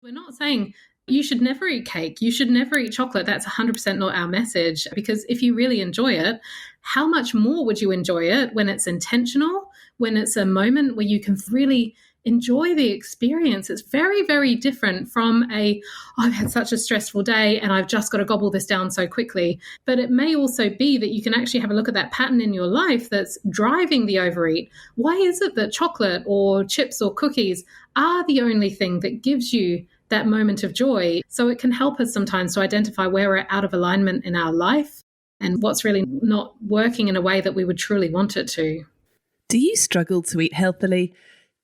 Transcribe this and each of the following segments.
We're not saying you should never eat cake, you should never eat chocolate. That's 100% not our message, because if you really enjoy it, how much more would you enjoy it when it's intentional, when it's a moment where you can really enjoy the experience? It's very, very different from I've had such a stressful day and I've just got to gobble this down so quickly. But it may also be that you can actually have a look at that pattern in your life that's driving the overeat. Why is it that chocolate or chips or cookies are the only thing that gives you that moment of joy? So it can help us sometimes to identify where we're out of alignment in our life and what's really not working in a way that we would truly want it to. Do you struggle to eat healthily?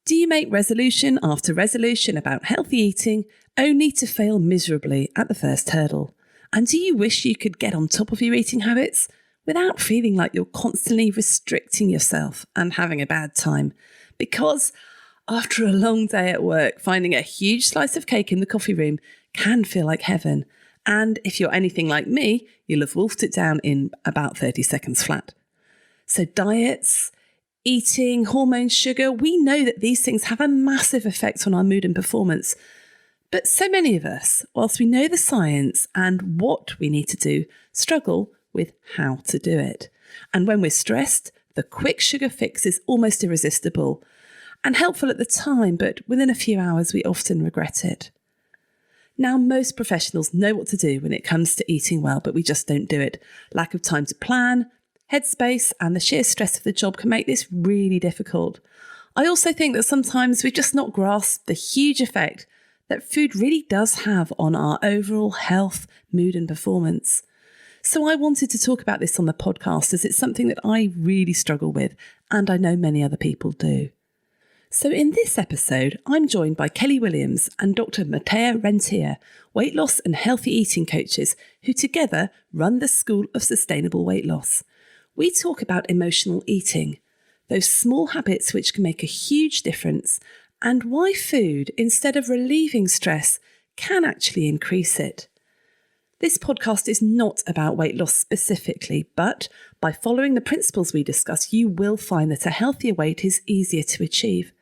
Do you make resolution after resolution about healthy eating only to fail miserably at the first hurdle? And do you wish you could get on top of your eating habits without feeling like you're constantly restricting yourself and having a bad time? Because after a long day at work, finding a huge slice of cake in the coffee room can feel like heaven. And if you're anything like me, you'll have wolfed it down in about 30 seconds flat. So diets, eating, hormones, sugar, we know that these things have a massive effect on our mood and performance. But so many of us, whilst we know the science and what we need to do, struggle with how to do it. And when we're stressed, the quick sugar fix is almost irresistible and helpful at the time, but within a few hours we often regret it. Now, most professionals know what to do when it comes to eating well, but we just don't do it. Lack of time to plan, headspace, and the sheer stress of the job can make this really difficult. I also think that sometimes we've just not grasped the huge effect that food really does have on our overall health, mood, and performance. So I wanted to talk about this on the podcast as it's something that I really struggle with, and I know many other people do. So in this episode, I'm joined by Kelly Williams and Dr. Matthea Rentea, weight loss and healthy eating coaches who together run the School of Sustainable Weight Loss. We talk about emotional eating, those small habits which can make a huge difference, and why food, instead of relieving stress, can actually increase it. This podcast is not about weight loss specifically, but by following the principles we discuss, you will find that a healthier weight is easier to achieve.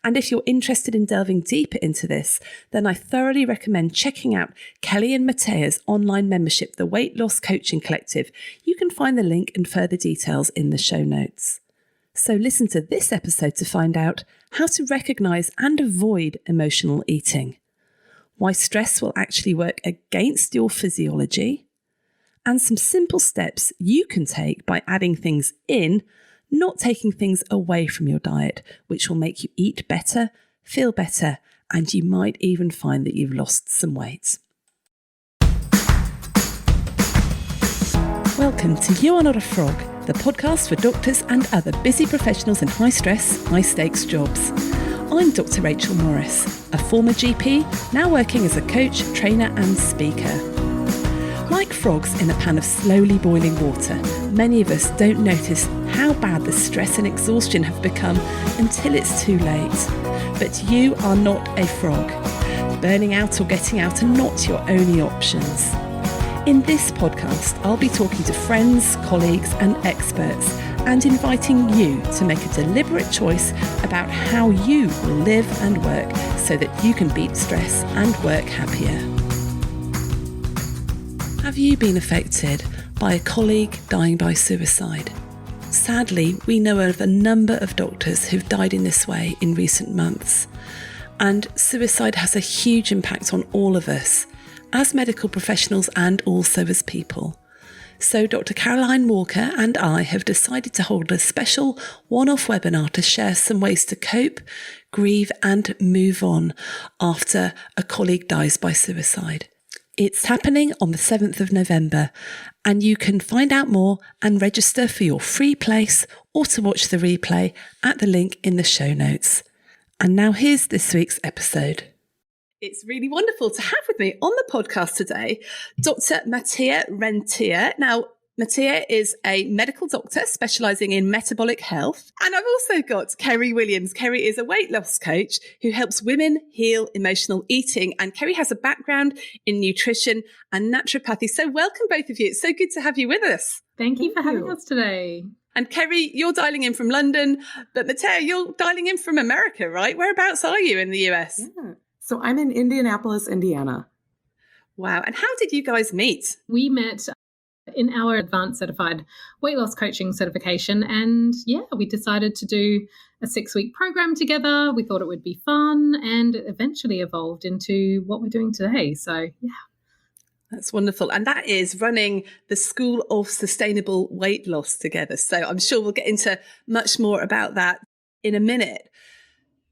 And if you're interested in delving deeper into this, then I thoroughly recommend checking out Kelly and Matthea's online membership, the Weight Loss Coaching Collective. You can find the link and further details in the show notes. So listen to this episode to find out how to recognise and avoid emotional eating, why stress will actually work against your physiology, and some simple steps you can take by adding things in, not taking things away from your diet, which will make you eat better, feel better, and you might even find that you've lost some weight. Welcome to You Are Not a Frog, the podcast for doctors and other busy professionals in high stress, high stakes jobs. I'm Dr. Rachel Morris, a former GP, now working as a coach, trainer and speaker. Like frogs in a pan of slowly boiling water, many of us don't notice how bad the stress and exhaustion have become until it's too late. But you are not a frog. Burning out or getting out are not your only options. In this podcast, I'll be talking to friends, colleagues and experts and inviting you to make a deliberate choice about how you will live and work so that you can beat stress and work happier. Have you been affected by a colleague dying by suicide? Sadly, we know of a number of doctors who've died in this way in recent months. And suicide has a huge impact on all of us, as medical professionals and also as people. So Dr. Caroline Walker and I have decided to hold a special one-off webinar to share some ways to cope, grieve and move on after a colleague dies by suicide. It's happening on the 7th of November, and you can find out more and register for your free place or to watch the replay at the link in the show notes. And now here's this week's episode. It's really wonderful to have with me on the podcast today, Dr. Matthea Rentea. Now, Matthea is a medical doctor specialising in metabolic health. And I've also got Keri Williams. Keri is a weight loss coach who helps women heal emotional eating. And Keri has a background in nutrition and naturopathy. So welcome both of you. It's so good to have you with us. Thank you for having us today. And Keri, you're dialing in from London, but Matthea, you're dialing in from America, right? Whereabouts are you in the US? Yeah. So I'm in Indianapolis, Indiana. Wow. And how did you guys meet? We met in our advanced certified weight loss coaching certification. And yeah, we decided to do a 6-week program together. We thought it would be fun, and it eventually evolved into what we're doing today. So yeah. That's wonderful. And that is running the School of Sustainable Weight Loss together. So I'm sure we'll get into much more about that in a minute.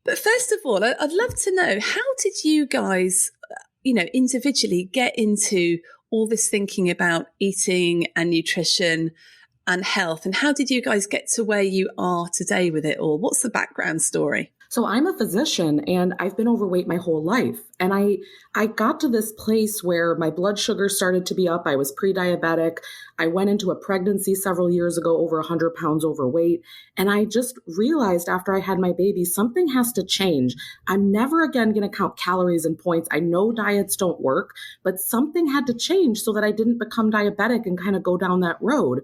But first of all, I'd love to know, how did you guys, individually get into all this thinking about eating and nutrition and health? And how did you guys get to where you are today with it all? What's the background story? So I'm a physician and I've been overweight my whole life. And I got to this place where my blood sugar started to be up. I was pre-diabetic. I went into a pregnancy several years ago, over 100 pounds overweight. And I just realized after I had my baby, something has to change. I'm never again going to count calories and points. I know diets don't work, but something had to change so that I didn't become diabetic and kind of go down that road.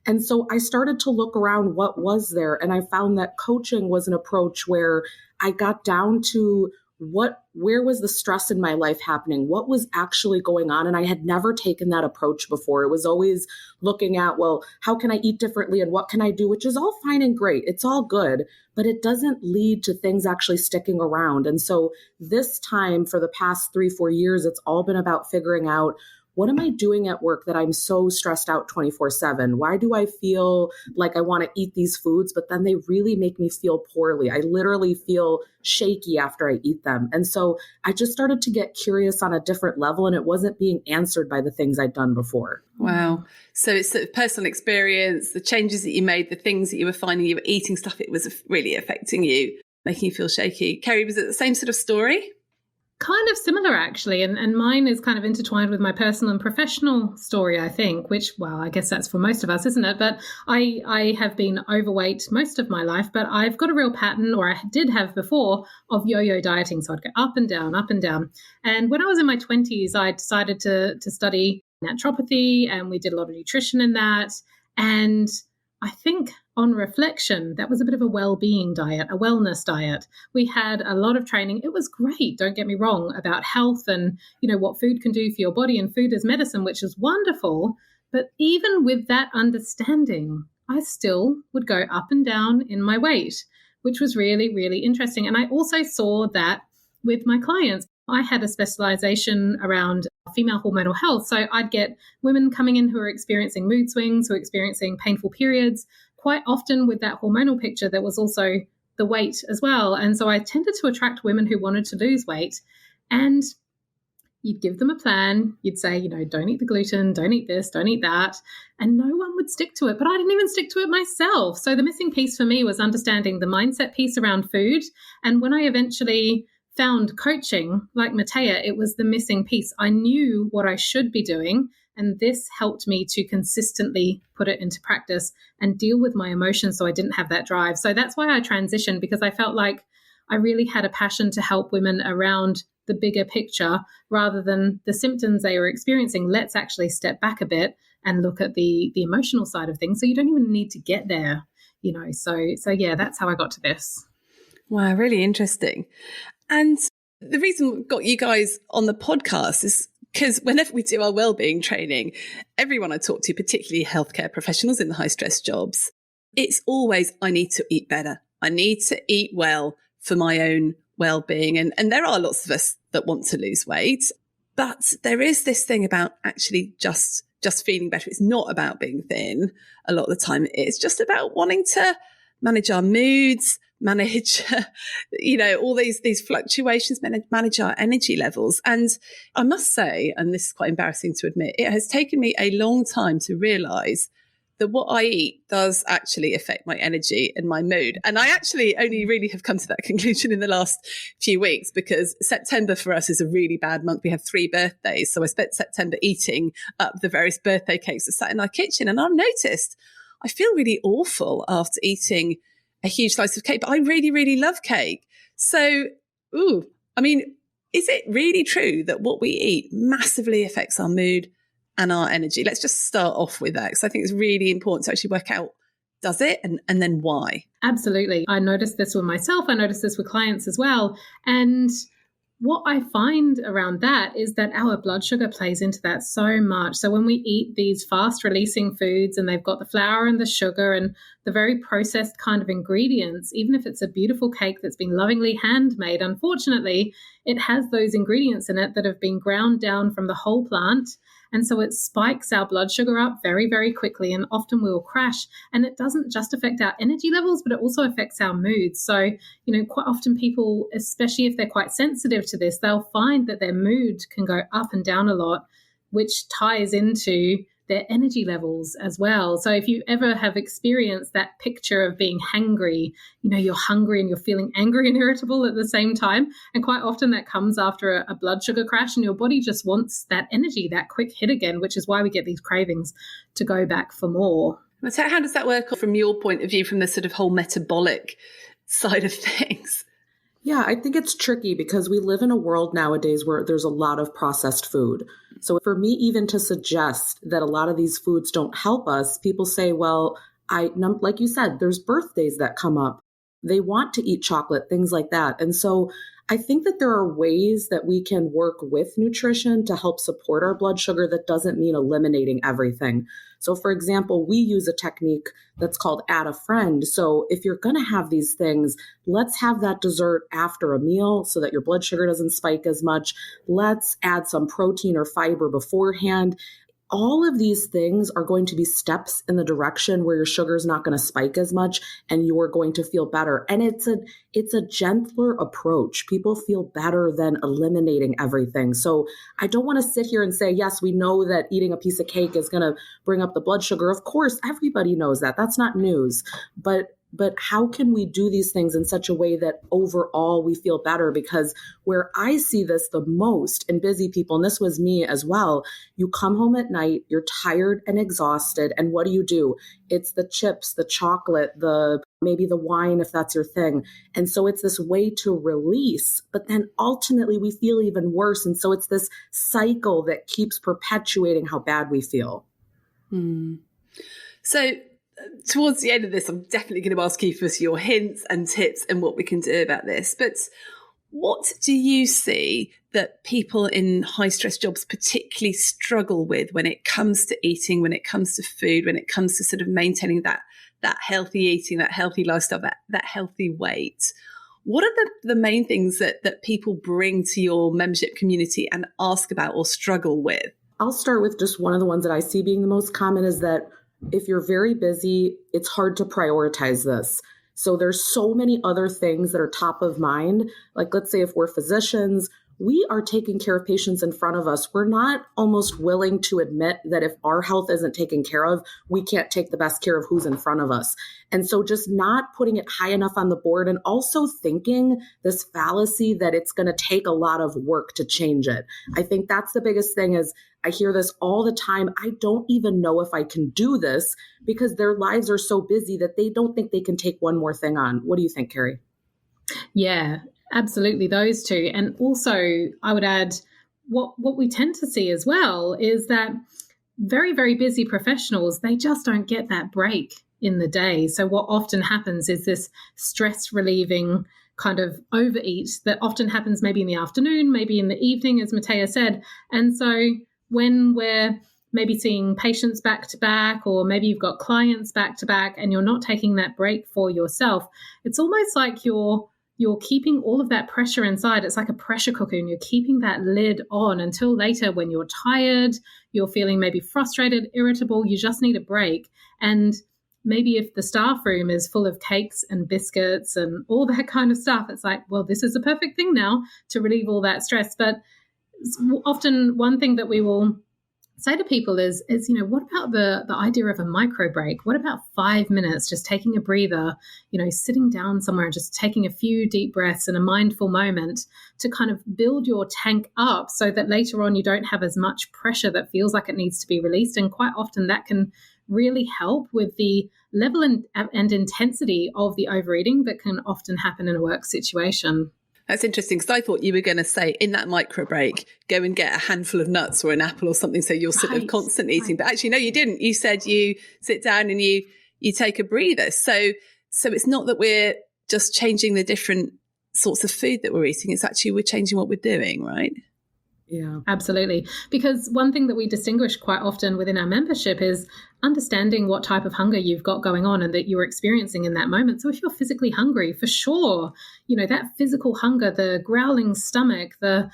And so I started to look around what was there. And I found that coaching was an approach where I got down to where was the stress in my life happening? What was actually going on? And I had never taken that approach before. It was always looking at, well, how can I eat differently and what can I do? Which is all fine and great. It's all good, but it doesn't lead to things actually sticking around. And so this time for the past 3-4 years, it's all been about figuring out, what am I doing at work that I'm so stressed out 24/7? Why do I feel like I want to eat these foods, but then they really make me feel poorly? I literally feel shaky after I eat them. And so I just started to get curious on a different level, and it wasn't being answered by the things I'd done before. Wow. So it's sort of personal experience, the changes that you made, the things that you were finding you were eating stuff, it was really affecting you, making you feel shaky. Keri, was it the same sort of story? Kind of similar, actually. And mine is kind of intertwined with my personal and professional story, I think, which, well, I guess that's for most of us, isn't it? But I have been overweight most of my life, but I've got a real pattern, or I did have before, of yo-yo dieting. So I'd go up and down, up and down. And when I was in my 20s, I decided to study naturopathy, and we did a lot of nutrition in that. And I think on reflection, that was a bit of a well-being diet, a wellness diet. We had a lot of training. It was great, don't get me wrong, about health and, what food can do for your body, and food as medicine, which is wonderful. But even with that understanding, I still would go up and down in my weight, which was really, really interesting. And I also saw that with my clients. I had a specialization around female hormonal health. So I'd get women coming in who are experiencing mood swings, who are experiencing painful periods. Quite often with that hormonal picture, there was also the weight as well. And so I tended to attract women who wanted to lose weight. And you'd give them a plan. You'd say, don't eat the gluten, don't eat this, don't eat that. And no one would stick to it. But I didn't even stick to it myself. So the missing piece for me was understanding the mindset piece around food. And when I eventually found coaching like Matthea, it was the missing piece. I knew what I should be doing, and this helped me to consistently put it into practice and deal with my emotions so I didn't have that drive. So that's why I transitioned, because I felt like I really had a passion to help women around the bigger picture rather than the symptoms they were experiencing. Let's actually step back a bit and look at the emotional side of things, so you don't even need to get there, So yeah, that's how I got to this. Wow, really interesting. And the reason we've got you guys on the podcast is because whenever we do our wellbeing training, everyone I talk to, particularly healthcare professionals in the high stress jobs, it's always, I need to eat better. I need to eat well for my own well-being. And there are lots of us that want to lose weight, but there is this thing about actually just feeling better. It's not about being thin a lot of the time. It's just about wanting to manage our moods, manage, all these fluctuations, manage our energy levels. And I must say, and this is quite embarrassing to admit, it has taken me a long time to realize that what I eat does actually affect my energy and my mood. And I actually only really have come to that conclusion in the last few weeks, because September for us is a really bad month. We have 3 birthdays. So I spent September eating up the various birthday cakes that sat in our kitchen. And I've noticed I feel really awful after eating a huge slice of cake, but I really, really love cake. So, is it really true that what we eat massively affects our mood and our energy? Let's just start off with that, because I think it's really important to actually work out, does it, and then why? Absolutely. I noticed this with myself. I noticed this with clients as well. And what I find around that is that our blood sugar plays into that so much. So when we eat these fast releasing foods and they've got the flour and the sugar and the very processed kind of ingredients, even if it's a beautiful cake that's been lovingly handmade, unfortunately, it has those ingredients in it that have been ground down from the whole plant. And so it spikes our blood sugar up very, very quickly, and often we will crash. And it doesn't just affect our energy levels, but it also affects our moods. So, quite often people, especially if they're quite sensitive to this, they'll find that their mood can go up and down a lot, which ties into their energy levels as well. So if you ever have experienced that picture of being hangry, you're hungry and you're feeling angry and irritable at the same time. And quite often that comes after a blood sugar crash, and your body just wants that energy, that quick hit again, which is why we get these cravings to go back for more. So how does that work from your point of view, from the sort of whole metabolic side of things? Yeah, I think it's tricky because we live in a world nowadays where there's a lot of processed food. So for me, even to suggest that a lot of these foods don't help us, people say, well, like you said, there's birthdays that come up. They want to eat chocolate, things like that. And so I think that there are ways that we can work with nutrition to help support our blood sugar. That doesn't mean eliminating everything. So for example, we use a technique that's called add a friend. So if you're going to have these things, let's have that dessert after a meal so that your blood sugar doesn't spike as much. Let's add some protein or fiber beforehand. All of these things are going to be steps in the direction where your sugar is not going to spike as much and you're going to feel better. And it's a gentler approach. People feel better than eliminating everything. So I don't want to sit here and say, yes, we know that eating a piece of cake is going to bring up the blood sugar. Of course, everybody knows that. That's not news. But how can we do these things in such a way that overall we feel better? Because where I see this the most in busy people, and this was me as well, you come home at night, you're tired and exhausted, and what do? It's the chips, the chocolate, maybe the wine, if that's your thing. And so it's this way to release, but then ultimately we feel even worse. And so it's this cycle that keeps perpetuating how bad we feel. So towards the end of this, I'm definitely going to ask you for your hints and tips and what we can do about this. But what do you see that people in high stress jobs particularly struggle with when it comes to eating, when it comes to food, when it comes to sort of maintaining that healthy eating, that healthy lifestyle, that healthy weight? What are the main things that people bring to your membership community and ask about or struggle with? I'll start with just one of the ones that I see being the most common is that if you're very busy, it's hard to prioritize this. So there's so many other things that are top of mind. Like, let's say if we're physicians, we are taking care of patients in front of us. We're not almost willing to admit that if our health isn't taken care of, we can't take the best care of who's in front of us. And so just not putting it high enough on the board, and also thinking this fallacy that it's going to take a lot of work to change it. I think that's the biggest thing. Is I hear this all the time. I don't even know if I can do this, because their lives are so busy that they don't think they can take one more thing on. What do you think, Keri? Yeah, absolutely. Those two. And also I would add what we tend to see as well is that very, very busy professionals, they just don't get that break in the day. So what often happens is this stress relieving kind of overeat that often happens maybe in the afternoon, maybe in the evening, as Matthea said. And so when we're maybe seeing patients back to back, or maybe you've got clients back to back and you're not taking that break for yourself, it's almost like you're keeping all of that pressure inside. It's like a pressure cooker, and you're keeping that lid on until later when you're tired, you're feeling maybe frustrated, irritable, you just need a break. And maybe if the staff room is full of cakes and biscuits and all that kind of stuff, it's like, well, this is the perfect thing now to relieve all that stress. But often one thing that we will say to people is, what about the idea of a micro break? What about 5 minutes, just taking a breather, sitting down somewhere and just taking a few deep breaths and a mindful moment to kind of build your tank up so that later on you don't have as much pressure that feels like it needs to be released. And quite often that can really help with the level and intensity of the overeating that can often happen in a work situation. That's interesting, because I thought you were going to say in that micro break, go and get a handful of nuts or an apple or something so you're sort of constant eating. But actually, no, you didn't. You said you sit down and you take a breather. So it's not that we're just changing the different sorts of food that we're eating. It's actually we're changing what we're doing, right? Yeah, absolutely. Because one thing that we distinguish quite often within our membership is understanding what type of hunger you've got going on and that you're experiencing in that moment. So if you're physically hungry, for sure, that physical hunger, the growling stomach, the,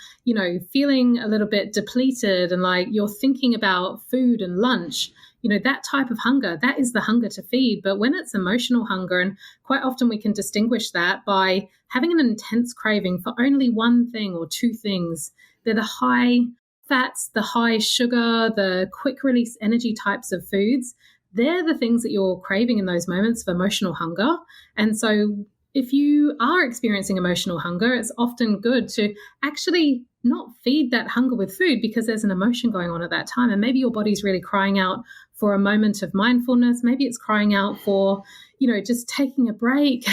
feeling a little bit depleted and like you're thinking about food and lunch, that type of hunger, that is the hunger to feed. But when it's emotional hunger, and quite often we can distinguish that by having an intense craving for only one thing or two things. They're the high fats, the high sugar, the quick release energy types of foods. They're the things that you're craving in those moments of emotional hunger. And so if you are experiencing emotional hunger, it's often good to actually not feed that hunger with food because there's an emotion going on at that time. And maybe your body's really crying out for a moment of mindfulness. Maybe it's crying out for, just taking a break,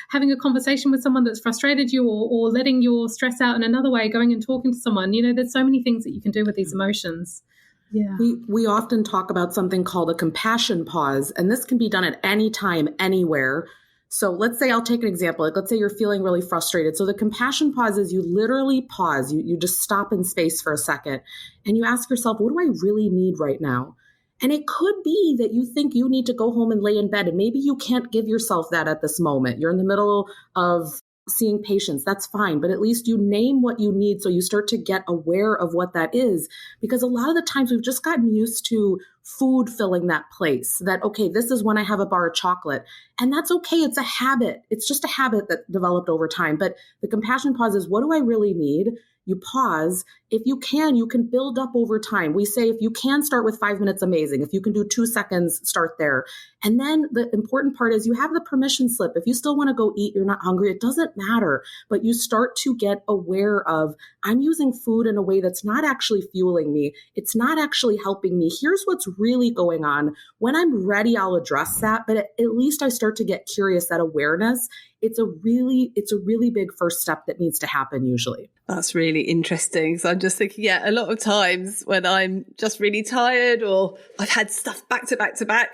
having a conversation with someone that's frustrated you or letting your stress out in another way, going and talking to someone. There's so many things that you can do with these emotions. Yeah. We often talk about something called a compassion pause, and this can be done at any time, anywhere. So let's say I'll take an example. Like, let's say you're feeling really frustrated. So the compassion pause is you literally pause. You just stop in space for a second and you ask yourself, what do I really need right now? And it could be that you think you need to go home and lay in bed, and maybe you can't give yourself that at this moment. You're in the middle of seeing patients. That's fine. But at least you name what you need so you start to get aware of what that is. Because a lot of the times we've just gotten used to food filling that place. That, okay, this is when I have a bar of chocolate. And that's okay. It's a habit. It's just a habit that developed over time. But the compassion pause is, what do I really need? You pause. If you can build up over time. We say if you can start with 5 minutes, amazing. If you can do 2 seconds, start there. And then the important part is you have the permission slip. If you still want to go eat, you're not hungry, it doesn't matter. But you start to get aware of, I'm using food in a way that's not actually fueling me. It's not actually helping me. Here's what's really going on. When I'm ready, I'll address that. But at least I start to get curious. That awareness, it's a really big first step that needs to happen usually. That's really interesting. So I'm just thinking, a lot of times when I'm just really tired or I've had stuff back to back to back,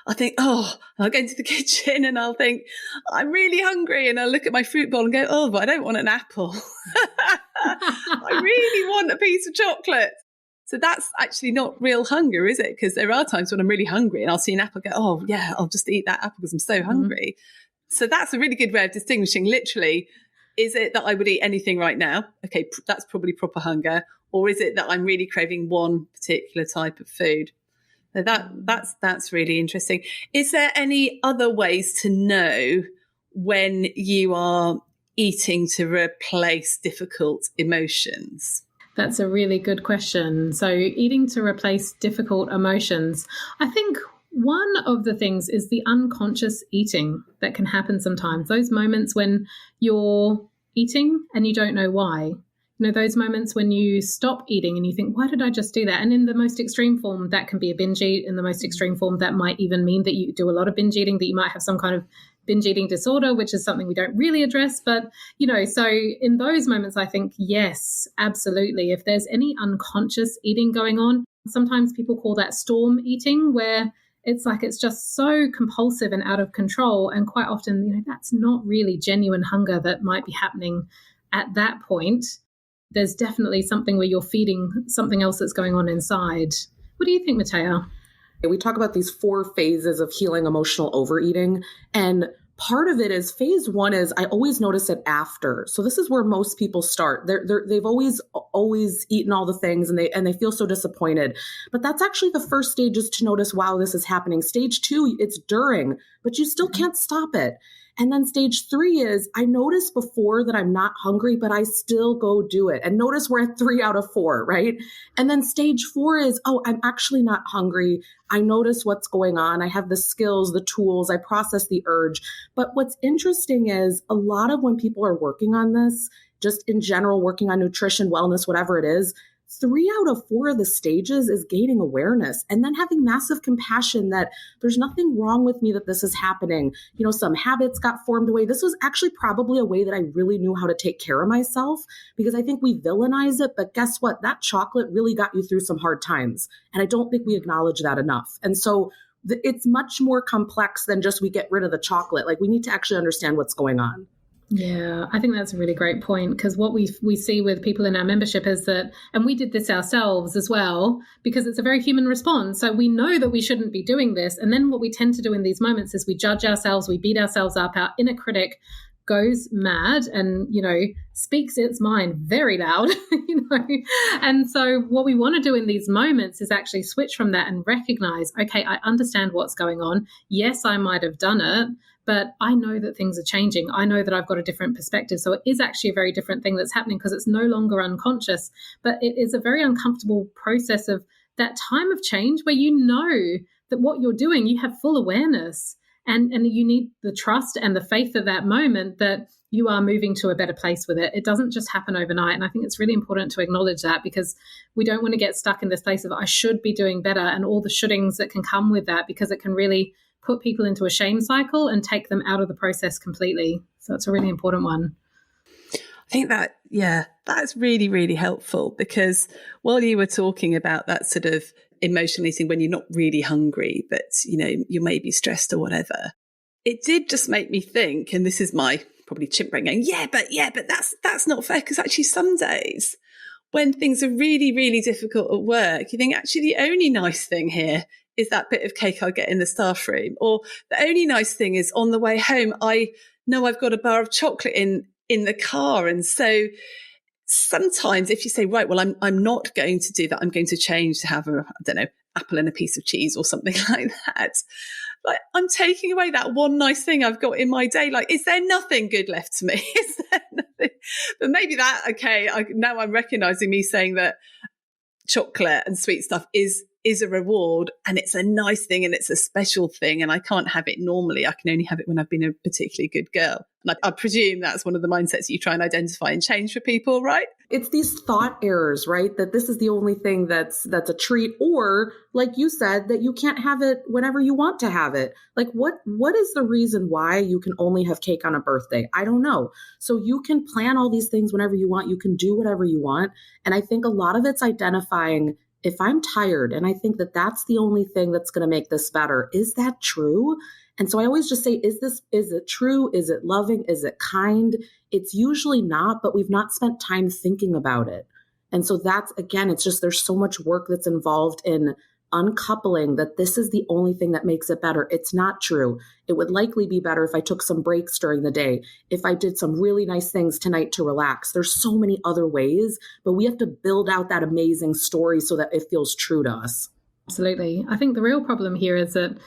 I think, I'll go into the kitchen and I'll think, I'm really hungry. And I'll look at my fruit bowl and go, but I don't want an apple. I really want a piece of chocolate. So that's actually not real hunger, is it? Because there are times when I'm really hungry and I'll see an apple and go, I'll just eat that apple because I'm so hungry. So that's a really good way of distinguishing. Literally, is it that I would eat anything right now? Okay, that's probably proper hunger. Or is it that I'm really craving one particular type of food? So that's really interesting. Is there any other ways to know when you are eating to replace difficult emotions? That's a really good question. So eating to replace difficult emotions, I think one of the things is the unconscious eating that can happen sometimes. Those moments when you're eating and you don't know why. Those moments when you stop eating and you think, why did I just do that? And in the most extreme form, that can be a binge eat. In the most extreme form, that might even mean that you do a lot of binge eating, that you might have some kind of binge eating disorder, which is something we don't really address. But, so in those moments, I think, yes, absolutely. If there's any unconscious eating going on, sometimes people call that storm eating, where it's like it's just so compulsive and out of control. And quite often, that's not really genuine hunger that might be happening at that point. There's definitely something where you're feeding something else that's going on inside. What do you think, Matthea? We talk about these 4 phases of healing emotional overeating. And part of it is phase 1 is I always notice it after. So this is where most people start. They've always eaten all the things and they feel so disappointed. But that's actually the first stage, is to notice, wow, this is happening. Stage 2, it's during, but you still can't stop it. And then stage 3 is I notice before that I'm not hungry, but I still go do it. And notice we're at 3 out of 4, right? And then stage 4 is, I'm actually not hungry. I notice what's going on. I have the skills, the tools, I process the urge. But what's interesting is a lot of when people are working on this, just in general, working on nutrition, wellness, whatever it is, 3 out of 4 of the stages is gaining awareness and then having massive compassion that there's nothing wrong with me that this is happening. Some habits got formed away. This was actually probably a way that I really knew how to take care of myself, because I think we villainize it. But guess what? That chocolate really got you through some hard times. And I don't think we acknowledge that enough. And so it's much more complex than just we get rid of the chocolate. Like, we need to actually understand what's going on. Yeah, I think that's a really great point, because what we see with people in our membership is that, and we did this ourselves as well, because it's a very human response. So we know that we shouldn't be doing this. And then what we tend to do in these moments is we judge ourselves, we beat ourselves up, our inner critic goes mad and, speaks its mind very loud, And so what we want to do in these moments is actually switch from that and recognize, okay, I understand what's going on. Yes, I might have done it, but I know that things are changing. I know that I've got a different perspective. So it is actually a very different thing that's happening, because it's no longer unconscious, but it is a very uncomfortable process of that time of change where you know that what you're doing, you have full awareness, and you need the trust and the faith at that moment that you are moving to a better place with it. It doesn't just happen overnight. And I think it's really important to acknowledge that, because we don't want to get stuck in this place of I should be doing better and all the shouldings that can come with that, because it can really put people into a shame cycle and take them out of the process completely. So it's a really important one. I think that's really, really helpful, because while you were talking about that sort of emotional eating when you're not really hungry, but, you may be stressed or whatever, it did just make me think, and this is my probably chimp brain going, but that's not fair, because actually some days when things are really, really difficult at work, you think actually the only nice thing here is that bit of cake I get in the staff room, or the only nice thing is on the way home, I know I've got a bar of chocolate in the car. And so sometimes if you say, right, well, I'm not going to do that, I'm going to change to have apple and a piece of cheese or something like that. Like, I'm taking away that one nice thing I've got in my day. Like, is there nothing good left to me? Is there nothing? But maybe now I'm recognizing me saying that chocolate and sweet stuff is a reward, and it's a nice thing, and it's a special thing, and I can't have it normally. I can only have it when I've been a particularly good girl. And I presume that's one of the mindsets you try and identify and change for people, right? It's these thought errors, right? That this is the only thing that's a treat, or like you said, that you can't have it whenever you want to have it. Like what is the reason why you can only have cake on a birthday? I don't know. So you can plan all these things whenever you want. You can do whatever you want. And I think a lot of it's identifying, if I'm tired and I think that that's the only thing that's going to make this better, is that true? And so I always just say, is it true? Is it loving? Is it kind? It's usually not, but we've not spent time thinking about it. And so that's, again, it's just, there's so much work that's involved in uncoupling that this is the only thing that makes it better. It's not true. It would likely be better if I took some breaks during the day, if I did some really nice things tonight to relax. There's so many other ways, but we have to build out that amazing story so that it feels true to us. Absolutely. I think the real problem here is that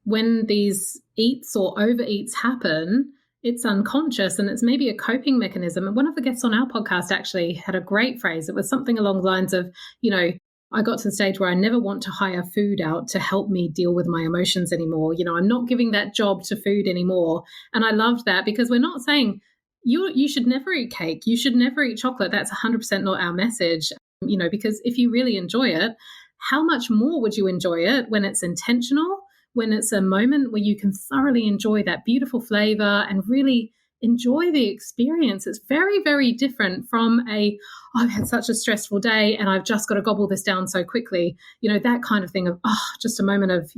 when these eats or overeats happen, it's unconscious, and it's maybe a coping mechanism. And one of the guests on our podcast actually had a great phrase. It was something along the lines of, I got to the stage where I never want to hire food out to help me deal with my emotions anymore. I'm not giving that job to food anymore. And I loved that, because we're not saying you should never eat cake. You should never eat chocolate. That's 100% not our message, because if you really enjoy it, how much more would you enjoy it when it's intentional, when it's a moment where you can thoroughly enjoy that beautiful flavor and really enjoy the experience? It's very, very different from I've had such a stressful day and I've just got to gobble this down so quickly. That kind of thing of, just a moment of,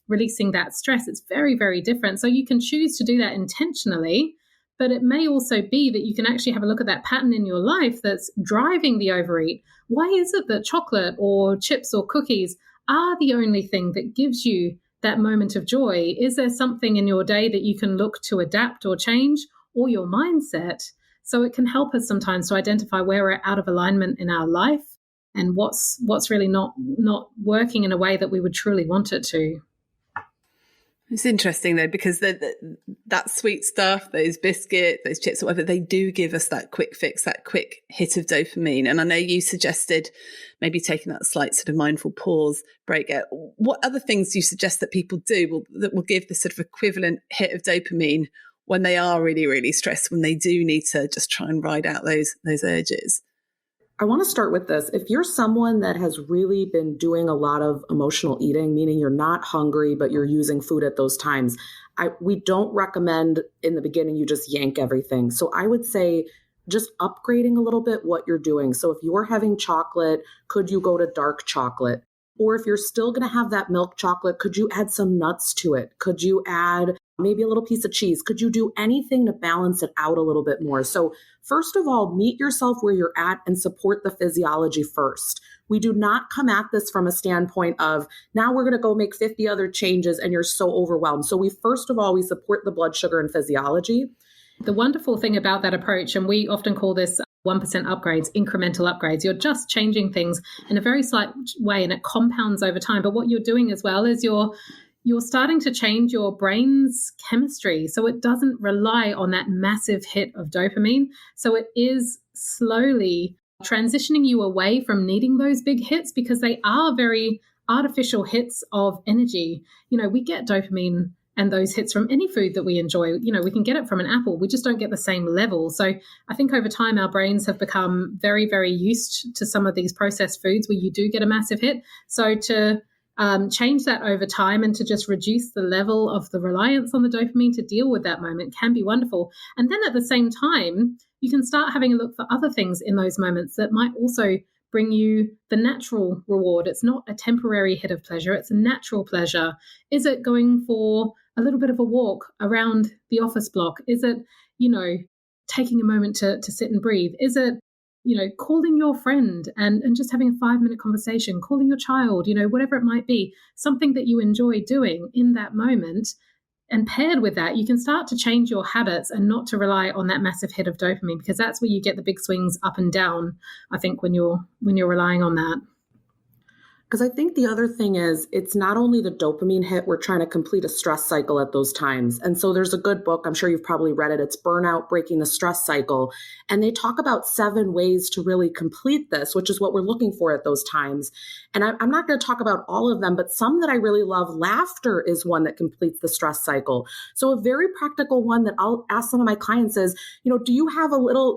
releasing that stress. It's very, very different. So you can choose to do that intentionally, but it may also be that you can actually have a look at that pattern in your life that's driving the overeat. Why is it that chocolate or chips or cookies are the only thing that gives you that moment of joy? Is there something in your day that you can look to adapt or change, or your mindset? So it can help us sometimes to identify where we're out of alignment in our life and what's really not working in a way that we would truly want it to. It's interesting though, because that sweet stuff, those biscuits, those chips, whatever, they do give us that quick fix, that quick hit of dopamine. And I know you suggested maybe taking that slight sort of mindful pause break. What other things do you suggest that people do that will give the sort of equivalent hit of dopamine when they are really, really stressed, when they do need to just try and ride out those urges? I want to start with this. If you're someone that has really been doing a lot of emotional eating, meaning you're not hungry, but you're using food at those times, we don't recommend in the beginning you just yank everything. So I would say just upgrading a little bit what you're doing. So if you're having chocolate, could you go to dark chocolate? Or if you're still going to have that milk chocolate, could you add some nuts to it? Could you add maybe a little piece of cheese? Could you do anything to balance it out a little bit more? So first of all, meet yourself where you're at and support the physiology first. We do not come at this from a standpoint of, now we're going to go make 50 other changes and you're so overwhelmed. So we support the blood sugar and physiology. The wonderful thing about that approach, and we often call this 1% upgrades, incremental upgrades, you're just changing things in a very slight way and it compounds over time. But what you're doing as well is you're starting to change your brain's chemistry. So it doesn't rely on that massive hit of dopamine. So it is slowly transitioning you away from needing those big hits because they are very artificial hits of energy. We get dopamine and those hits from any food that we enjoy. We can get it from an apple. We just don't get the same level. So I think over time, our brains have become very, very used to some of these processed foods where you do get a massive hit. So to change that over time and to just reduce the level of the reliance on the dopamine to deal with that moment can be wonderful. And then at the same time, you can start having a look for other things in those moments that might also bring you the natural reward. It's not a temporary hit of pleasure, it's a natural pleasure. Is it going for a little bit of a walk around the office block? Is it, taking a moment to sit and breathe? Is it, calling your friend and just having a 5-minute conversation, calling your child, whatever it might be, something that you enjoy doing in that moment. And paired with that, you can start to change your habits and not to rely on that massive hit of dopamine, because that's where you get the big swings up and down, I think, when you're relying on that. Because I think the other thing is, it's not only the dopamine hit, we're trying to complete a stress cycle at those times. And so there's a good book, I'm sure you've probably read it, it's Burnout, Breaking the Stress Cycle. And they talk about 7 ways to really complete this, which is what we're looking for at those times. And I'm not going to talk about all of them, but some that I really love, laughter is one that completes the stress cycle. So a very practical one that I'll ask some of my clients is, do you have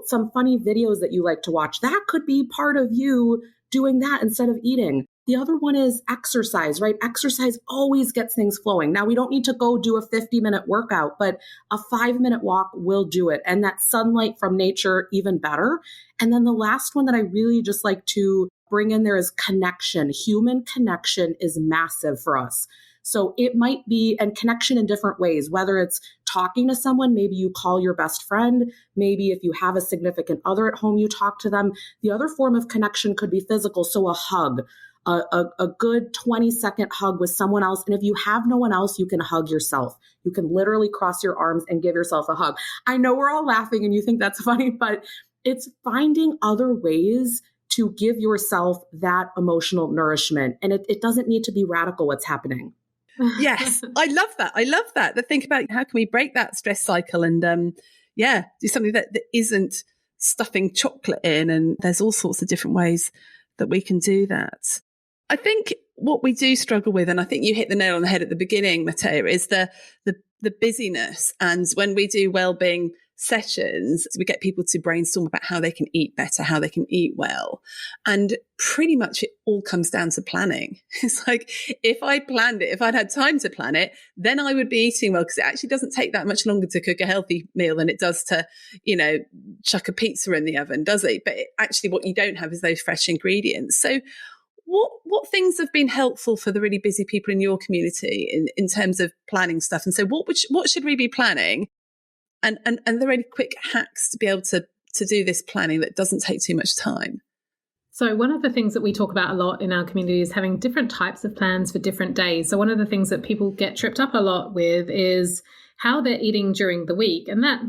some funny videos that you like to watch? That could be part of you doing that instead of eating. The other one is exercise, right? Exercise always gets things flowing. Now, we don't need to go do a 50-minute workout, but a 5-minute walk will do it. And that sunlight from nature, even better. And then the last one that I really just like to bring in there is connection. Human connection is massive for us. So it might be, and connection in different ways, whether it's talking to someone, maybe you call your best friend, maybe if you have a significant other at home, you talk to them. The other form of connection could be physical, so a hug. A good 20-second hug with someone else. And if you have no one else, you can hug yourself. You can literally cross your arms and give yourself a hug. I know we're all laughing and you think that's funny, but it's finding other ways to give yourself that emotional nourishment. And it doesn't need to be radical what's happening. Yes, I love that. I love that. The think about how can we break that stress cycle and do something that isn't stuffing chocolate in. And there's all sorts of different ways that we can do that. I think what we do struggle with, and I think you hit the nail on the head at the beginning, Matthea, is the busyness. And when we do wellbeing sessions, we get people to brainstorm about how they can eat better, how they can eat well. And pretty much it all comes down to planning. It's like, if I planned it, if I'd had time to plan it, then I would be eating well, because it actually doesn't take that much longer to cook a healthy meal than it does to, chuck a pizza in the oven, does it? But actually what you don't have is those fresh ingredients. So what things have been helpful for the really busy people in your community in terms of planning stuff? And so what should we be planning? And the really quick hacks to be able to do this planning that doesn't take too much time. So one of the things that we talk about a lot in our community is having different types of plans for different days. So one of the things that people get tripped up a lot with is how they're eating during the week. And that,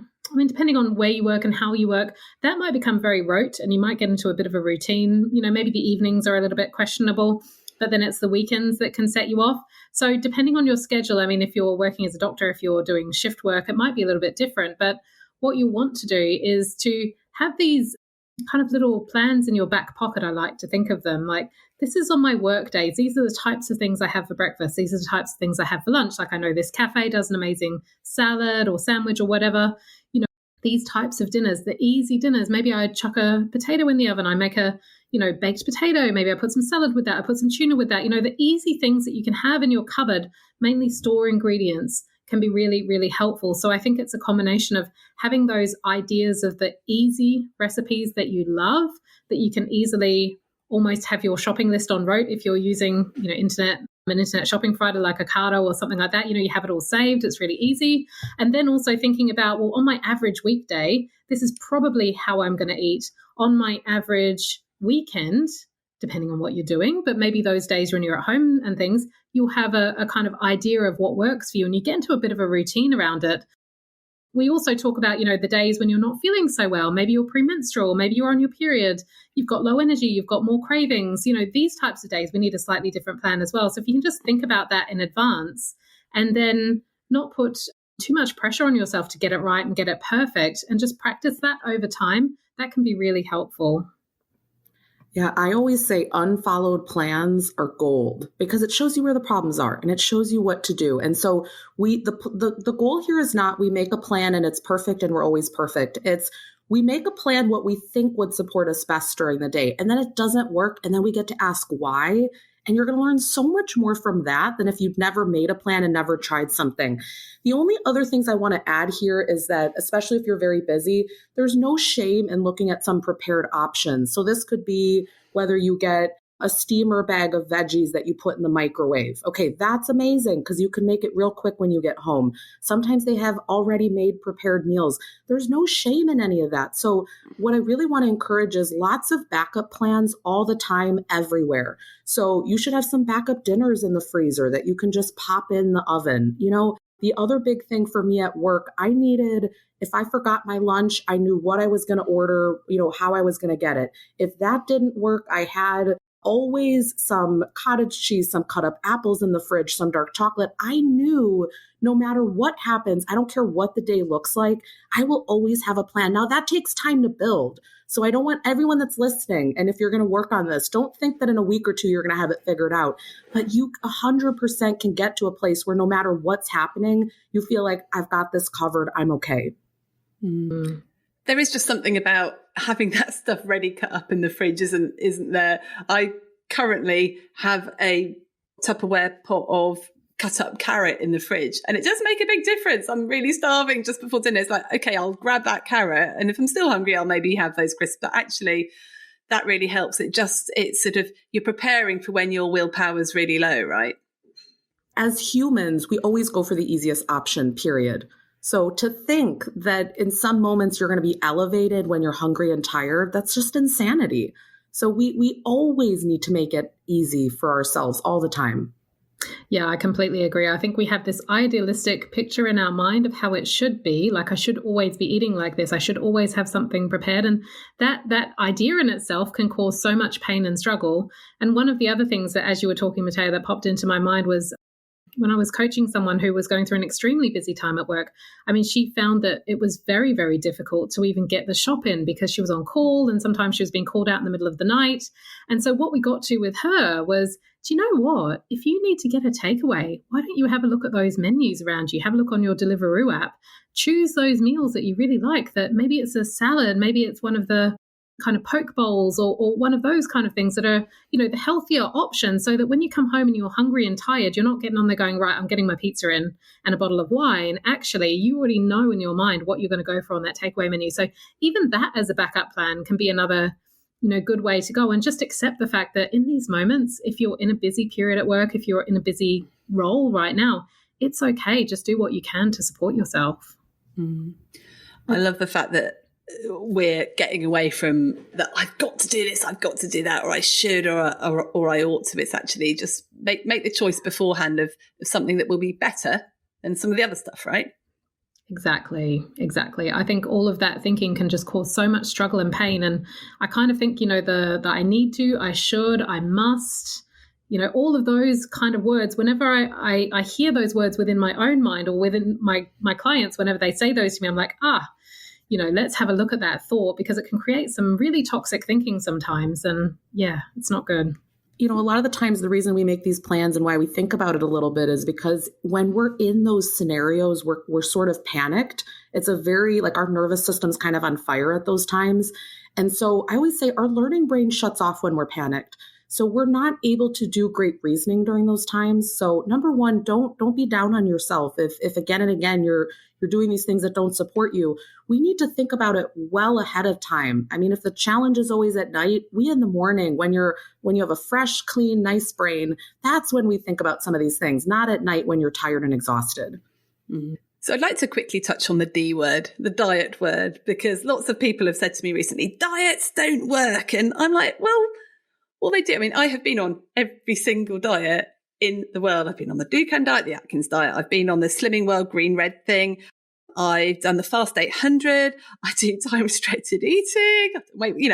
depending on where you work and how you work, that might become very rote and you might get into a bit of a routine. Maybe the evenings are a little bit questionable, but then it's the weekends that can set you off. So depending on your schedule, if you're working as a doctor, if you're doing shift work, it might be a little bit different. But what you want to do is to have these kind of little plans in your back pocket. I like to think of them like, this is on my work days. These are the types of things I have for breakfast. These are the types of things I have for lunch. Like I know this cafe does an amazing salad or sandwich or whatever. These types of dinners, the easy dinners, maybe I chuck a potato in the oven. I make a, baked potato. Maybe I put some salad with that. I put some tuna with that. The easy things that you can have in your cupboard, mainly store ingredients, can be really, really helpful. So I think it's a combination of having those ideas of the easy recipes that you love, that you can easily almost have your shopping list on rote if you're using, internet an internet shopping provider like Ocado or something like that, you have it all saved. It's really easy. And then also thinking about, well, on my average weekday, this is probably how I'm going to eat. On my average weekend, depending on what you're doing, but maybe those days when you're at home and things, you'll have a kind of idea of what works for you and you get into a bit of a routine around it. We also talk about, the days when you're not feeling so well. Maybe you're premenstrual, maybe you're on your period, you've got low energy, you've got more cravings. These types of days, we need a slightly different plan as well. So if you can just think about that in advance and then not put too much pressure on yourself to get it right and get it perfect and just practice that over time, that can be really helpful. Yeah, I always say unfollowed plans are gold because it shows you where the problems are and it shows you what to do. And so the goal here is not we make a plan and it's perfect and we're always perfect. It's we make a plan what we think would support us best during the day. And then it doesn't work. And then we get to ask why. And you're going to learn so much more from that than if you've never made a plan and never tried something. The only other things I want to add here is that, especially if you're very busy, there's no shame in looking at some prepared options. So this could be whether you get a steamer bag of veggies that you put in the microwave. Okay, that's amazing because you can make it real quick when you get home. Sometimes they have already made prepared meals. There's no shame in any of that. So what I really want to encourage is lots of backup plans all the time, everywhere. So you should have some backup dinners in the freezer that you can just pop in the oven. The other big thing for me at work, if I forgot my lunch, I knew what I was going to order, how I was going to get it. If that didn't work, I had always some cottage cheese, some cut up apples in the fridge, some dark chocolate. I knew no matter what happens, I don't care what the day looks like, I will always have a plan. Now that takes time to build. So I don't want everyone that's listening, and if you're going to work on this, don't think that in a week or two you're going to have it figured out. But you 100% can get to a place where no matter what's happening, you feel like I've got this covered, I'm okay. Mm. There is just something about having that stuff ready cut up in the fridge, isn't there? I currently have a Tupperware pot of cut up carrot in the fridge, and it does make a big difference. I'm really starving just before dinner. It's like, okay, I'll grab that carrot, and if I'm still hungry, I'll maybe have those crisps. But actually, that really helps. It's sort of, you're preparing for when your willpower's really low, right? As humans, we always go for the easiest option, period. So to think that in some moments you're going to be elevated when you're hungry and tired, that's just insanity. So we always need to make it easy for ourselves all the time. Yeah, I completely agree. I think we have this idealistic picture in our mind of how it should be. Like, I should always be eating like this. I should always have something prepared. And that idea in itself can cause so much pain and struggle. And one of the other things that, as you were talking, Matthea, that popped into my mind was when I was coaching someone who was going through an extremely busy time at work. I mean, she found that it was very, very difficult to even get the shop in because she was on call and sometimes she was being called out in the middle of the night. And so what we got to with her was, do you know what? If you need to get a takeaway, why don't you have a look at those menus around you? Have a look on your Deliveroo app. Choose those meals that you really like, that maybe it's a salad, maybe it's one of the kind of poke bowls or one of those kind of things that are, the healthier option, so that when you come home and you're hungry and tired, you're not getting on there going, right, I'm getting my pizza in and a bottle of wine. Actually, you already know in your mind what you're going to go for on that takeaway menu. So even that as a backup plan can be another, good way to go, and just accept the fact that in these moments, if you're in a busy period at work, if you're in a busy role right now, it's okay. Just do what you can to support yourself. Mm. I love the fact that we're getting away from that I've got to do this, I've got to do that, or I should, or I ought to. It's actually just make the choice beforehand of something that will be better than some of the other stuff, right? Exactly. I think all of that thinking can just cause so much struggle and pain. And I kind of think, the I need to, I should, I must, all of those kind of words, whenever I hear those words within my own mind or within my clients, whenever they say those to me, I'm like, let's have a look at that thought, because it can create some really toxic thinking sometimes. And yeah, it's not good. A lot of the times the reason we make these plans and why we think about it a little bit is because when we're in those scenarios, we're sort of panicked. It's a very, our nervous system's kind of on fire at those times. And so I always say our learning brain shuts off when we're panicked. So we're not able to do great reasoning during those times. So number one, don't be down on yourself. If again and again you're doing these things that don't support you, we need to think about it well ahead of time. I mean, if the challenge is always at night, we in the morning, when you have a fresh, clean, nice brain, that's when we think about some of these things, not at night when you're tired and exhausted. Mm-hmm. So I'd like to quickly touch on the D word, the diet word, because lots of people have said to me recently, diets don't work. And I'm like, well, they do. I mean, I have been on every single diet in the world. I've been on the Dukan diet, the Atkins diet. I've been on the Slimming World green red thing. I've done the Fast 800. I do time restricted eating.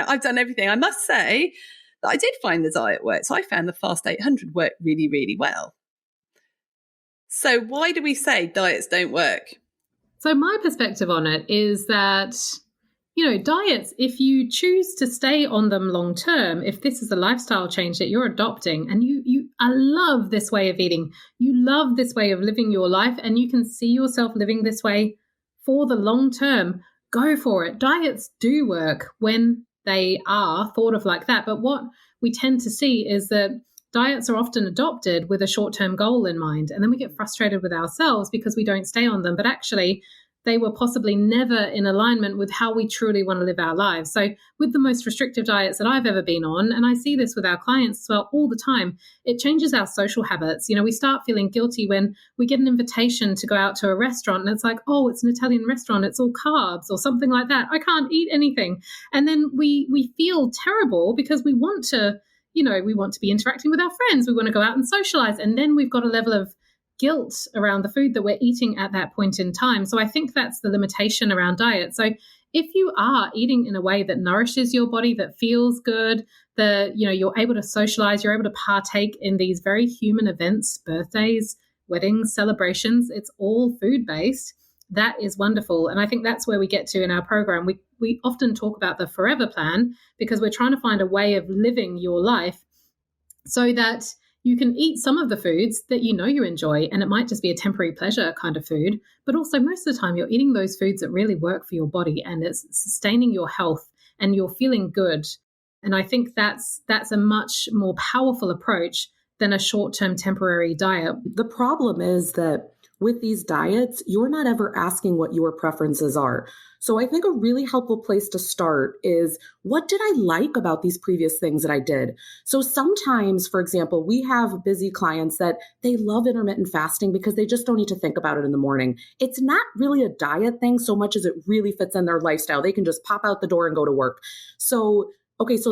I've done everything. I must say that I did find the diet work. So I found the Fast 800 worked really, really well. So why do we say diets don't work? So my perspective on it is that, diets, if you choose to stay on them long term, if this is a lifestyle change that you're adopting and I love this way of eating, you love this way of living your life, and you can see yourself living this way for the long term, go for it. Diets do work when they are thought of like that. But what we tend to see is that diets are often adopted with a short-term goal in mind, and then we get frustrated with ourselves because we don't stay on them. But actually, they were possibly never in alignment with how we truly want to live our lives. So with the most restrictive diets that I've ever been on, and I see this with our clients as well all the time, it changes our social habits. We start feeling guilty when we get an invitation to go out to a restaurant and it's like, oh, it's an Italian restaurant, it's all carbs or something like that. I can't eat anything. And then we feel terrible because we want to be interacting with our friends. We want to go out and socialize. And then we've got a level of guilt around the food that we're eating at that point in time. So I think that's the limitation around diet. So if you are eating in a way that nourishes your body, that feels good, that you're able to socialize, you're able to partake in these very human events, birthdays, weddings, celebrations, it's all food-based. That is wonderful. And I think that's where we get to in our program. We often talk about the forever plan because we're trying to find a way of living your life so that you can eat some of the foods that you enjoy, and it might just be a temporary pleasure kind of food, but also most of the time you're eating those foods that really work for your body and it's sustaining your health and you're feeling good. And I think that's a much more powerful approach than a short-term temporary diet. The problem is that with these diets, you're not ever asking what your preferences are. So I think a really helpful place to start is, what did I like about these previous things that I did? So sometimes, for example, we have busy clients that they love intermittent fasting because they just don't need to think about it in the morning. It's not really a diet thing so much as it really fits in their lifestyle. They can just pop out the door and go to work. So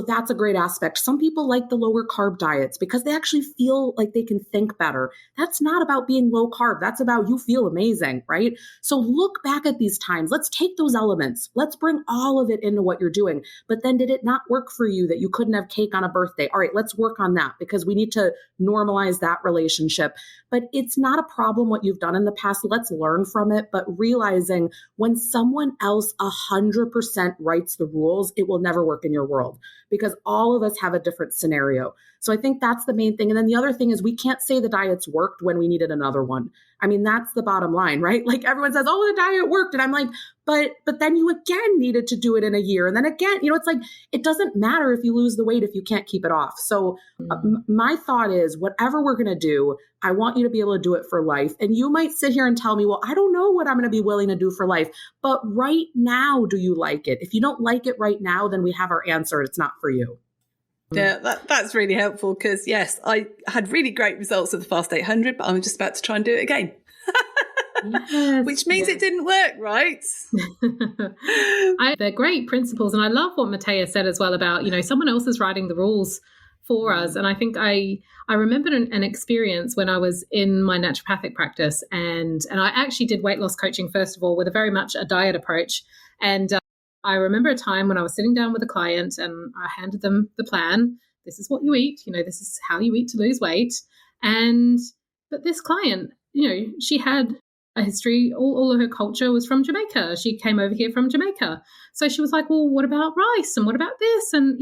that's a great aspect. Some people like the lower carb diets because they actually feel like they can think better. That's not about being low carb. That's about you feel amazing, right? So look back at these times. Let's take those elements. Let's bring all of it into what you're doing. But then did it not work for you that you couldn't have cake on a birthday? All right, let's work on that because we need to normalize that relationship. But it's not a problem what you've done in the past. Let's learn from it. But realizing when someone else 100% writes the rules, it will never work in your world, because all of us have a different scenario. So I think that's the main thing. And then the other thing is we can't say the diet's worked when we needed another one. I mean, that's the bottom line, right? Like everyone says, oh, the diet worked. And I'm like, but then you again needed to do it in a year. And then again, it's like, it doesn't matter if you lose the weight if you can't keep it off. So my thought is, whatever we're going to do, I want you to be able to do it for life. And you might sit here and tell me, well, I don't know what I'm going to be willing to do for life. But right now, do you like it? If you don't like it right now, then we have our answer. It's not for you. Yeah, that's really helpful because, yes, I had really great results with the Fast 800, but I'm just about to try and do it again. Yes, which means it didn't work, right? They're great principles. And I love what Matthea said as well about, someone else is writing the rules for us. And I think I remember an experience when I was in my naturopathic practice and I actually did weight loss coaching, first of all, with a very much a diet approach. And I remember a time when I was sitting down with a client and I handed them the plan. This is what you eat. This is how you eat to lose weight. But this client, she had a history. All of her culture was from Jamaica. She came over here from Jamaica. So she was like, well, what about rice? And what about this? And,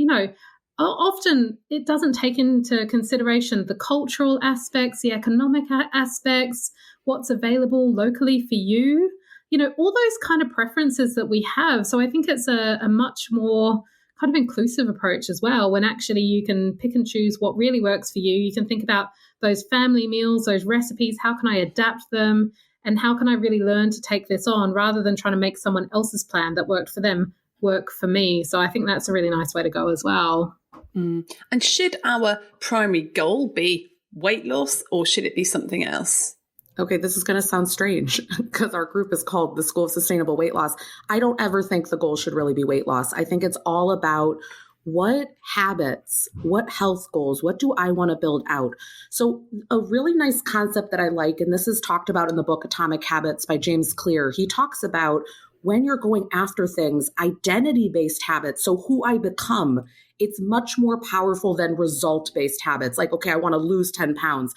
often it doesn't take into consideration the cultural aspects, the economic aspects, what's available locally for you. All those kind of preferences that we have. So I think it's a much more kind of inclusive approach as well, when actually you can pick and choose what really works for you. You can think about those family meals, those recipes, how can I adapt them, and how can I really learn to take this on rather than trying to make someone else's plan that worked for them work for me. So I think that's a really nice way to go as well. And should our primary goal be weight loss, or should it be something else? Okay, this is going to sound strange because our group is called the School of Sustainable Weight Loss. I don't ever think the goal should really be weight loss. I think it's all about what habits, what health goals, what do I want to build out? So a really nice concept that I like, and this is talked about in the book Atomic Habits by James Clear, he talks about when you're going after things, identity-based habits, so who I become, it's much more powerful than result-based habits. Like, okay, I want to lose 10 pounds.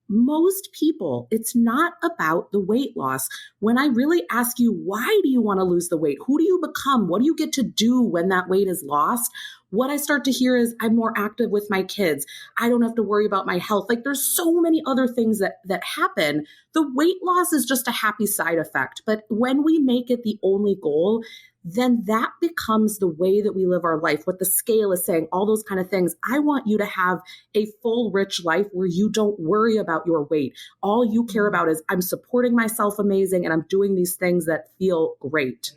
Most people, it's not about the weight loss. When I really ask you, why do you want to lose the weight? Who do you become? What do you get to do when that weight is lost? What I start to hear is I'm more active with my kids. I don't have to worry about my health. Like there's so many other things that happen. The weight loss is just a happy side effect. But when we make it the only goal, then that becomes the way that we live our life. What the scale is saying, all those kind of things. I want you to have a full, rich life where you don't worry about your weight. All you care about is I'm supporting myself amazing and I'm doing these things that feel great.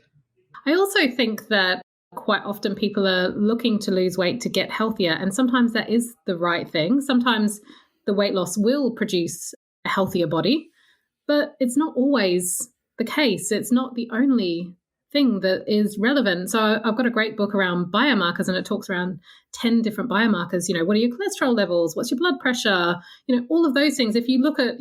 I also think that quite often people are looking to lose weight to get healthier. And sometimes that is the right thing. Sometimes the weight loss will produce a healthier body, but it's not always the case. It's not the only thing that is relevant. So I've got a great book around biomarkers, and it talks around 10 different biomarkers. What are your cholesterol levels? What's your blood pressure? All of those things. If you look at,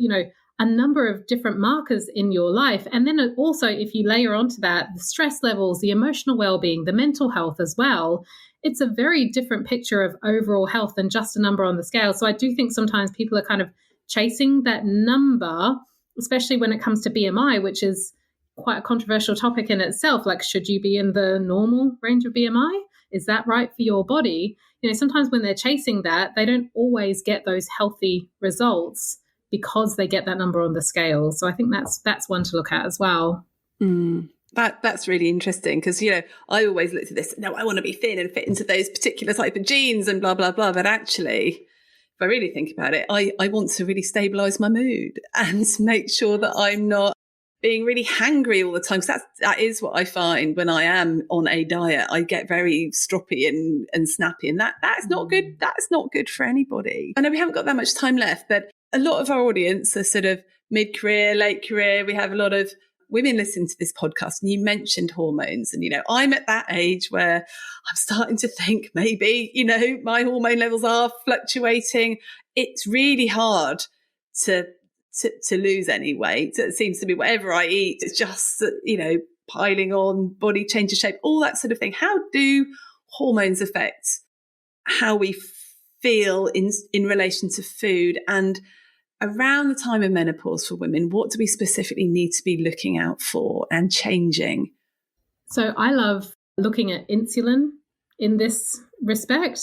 a number of different markers in your life, and then also if you layer onto that the stress levels, the emotional well-being, the mental health as well, it's a very different picture of overall health than just a number on the scale. So I do think sometimes people are kind of chasing that number, especially when it comes to BMI, which is quite a controversial topic in itself. Like, should you be in the normal range of BMI? Is that right for your body? Sometimes when they're chasing that, they don't always get those healthy results because they get that number on the scale. So I think that's one to look at as well. That's really interesting because, I always looked at this, no, I want to be thin and fit into those particular type of jeans and blah, blah, blah. But actually, if I really think about it, I want to really stabilise my mood and make sure that I'm not being really hangry all the time. Because that is what I find when I am on a diet. I get very stroppy and snappy, and that's not good. That's not good for anybody. I know we haven't got that much time left, but a lot of our audience are sort of mid-career, late career. We have a lot of women listening to this podcast, and you mentioned hormones. And, I'm at that age where I'm starting to think maybe, my hormone levels are fluctuating. It's really hard to lose any weight. It seems to be whatever I eat, it's just, piling on, body changes shape, all that sort of thing. How do hormones affect how we feel in relation to food? And around the time of menopause for women, what do we specifically need to be looking out for and changing? So I love looking at insulin in this respect,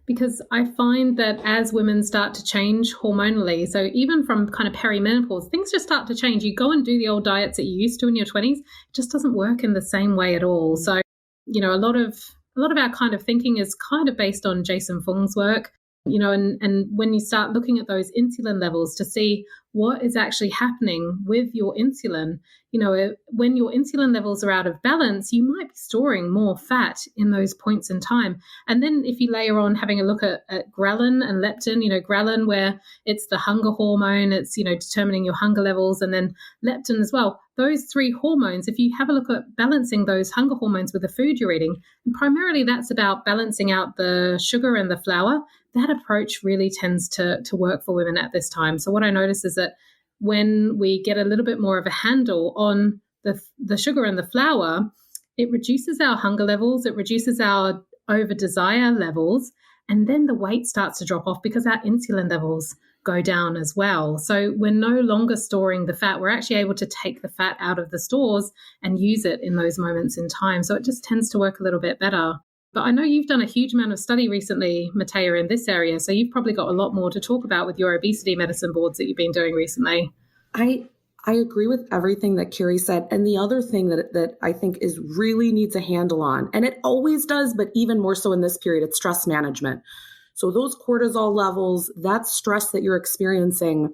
because I find that as women start to change hormonally, so even from kind of perimenopause, things just start to change. You go and do the old diets that you used to in your 20s, it just doesn't work in the same way at all. So, a lot of our kind of thinking is kind of based on Jason Fung's work. And when you start looking at those insulin levels to see what is actually happening with your insulin, when your insulin levels are out of balance, you might be storing more fat in those points in time. And then if you layer on having a look at ghrelin and leptin, ghrelin, where it's the hunger hormone, it's, determining your hunger levels, and then leptin as well. Those three hormones, if you have a look at balancing those hunger hormones with the food you're eating, and primarily that's about balancing out the sugar and the flour, that approach really tends to work for women at this time. So what I notice is that when we get a little bit more of a handle on the sugar and the flour, it reduces our hunger levels, it reduces our over-desire levels, and then the weight starts to drop off because our insulin levels go down as well. So we're no longer storing the fat. We're actually able to take the fat out of the stores and use it in those moments in time. So it just tends to work a little bit better. But I know you've done a huge amount of study recently, Matthea, in this area. So you've probably got a lot more to talk about with your obesity medicine boards that you've been doing recently. I agree with everything that Keri said. And the other thing that I think is really needs a handle on, and it always does, but even more so in this period, it's stress management. So those cortisol levels, that stress that you're experiencing,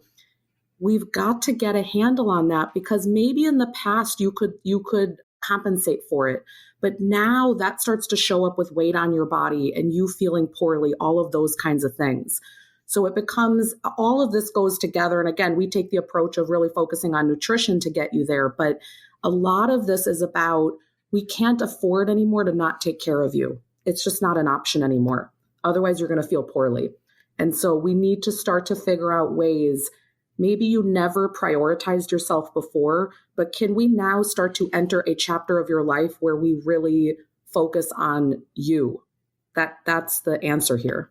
we've got to get a handle on that, because maybe in the past you could compensate for it, but now that starts to show up with weight on your body and you feeling poorly, all of those kinds of things. So it becomes, all of this goes together. And again, we take the approach of really focusing on nutrition to get you there. But a lot of this is about, we can't afford anymore to not take care of you. It's just not an option anymore. Otherwise, you're going to feel poorly. And so we need to start to figure out ways. Maybe you never prioritized yourself before, but can we now start to enter a chapter of your life where we really focus on you? That's the answer here.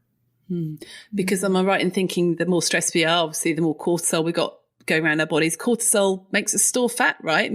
Because am I right in thinking the more stressed we are, obviously, the more cortisol we got going around our bodies? Cortisol makes us store fat, right?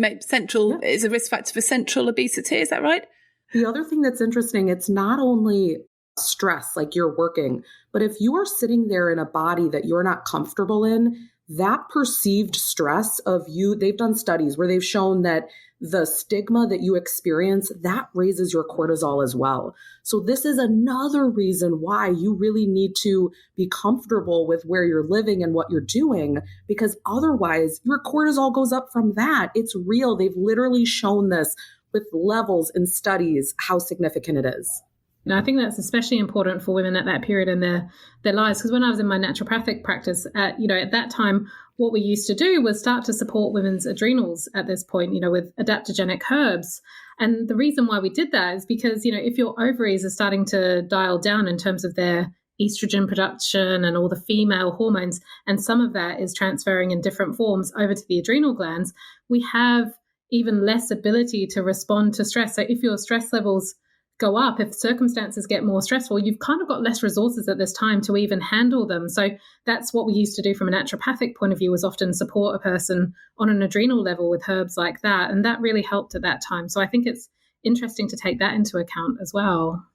Is a risk factor for central obesity. Is that right? The other thing that's interesting, it's not only stress, like you're working, but if you are sitting there in a body that you're not comfortable in, that perceived stress of you, they've done studies where they've shown that the stigma that you experience, that raises your cortisol as well. So this is another reason why you really need to be comfortable with where you're living and what you're doing, because otherwise your cortisol goes up from that. It's real. They've literally shown this with levels in studies, how significant it is. And I think that's especially important for women at that period in their lives. Because when I was in my naturopathic practice, at that time, what we used to do was start to support women's adrenals at this point, with adaptogenic herbs. And the reason why we did that is because, if your ovaries are starting to dial down in terms of their estrogen production and all the female hormones, and some of that is transferring in different forms over to the adrenal glands, we have even less ability to respond to stress. So if your stress levels go up, if circumstances get more stressful, you've kind of got less resources at this time to even handle them. So that's what we used to do from a naturopathic point of view, was often support a person on an adrenal level with herbs like that. And that really helped at that time. So I think it's interesting to take that into account as well.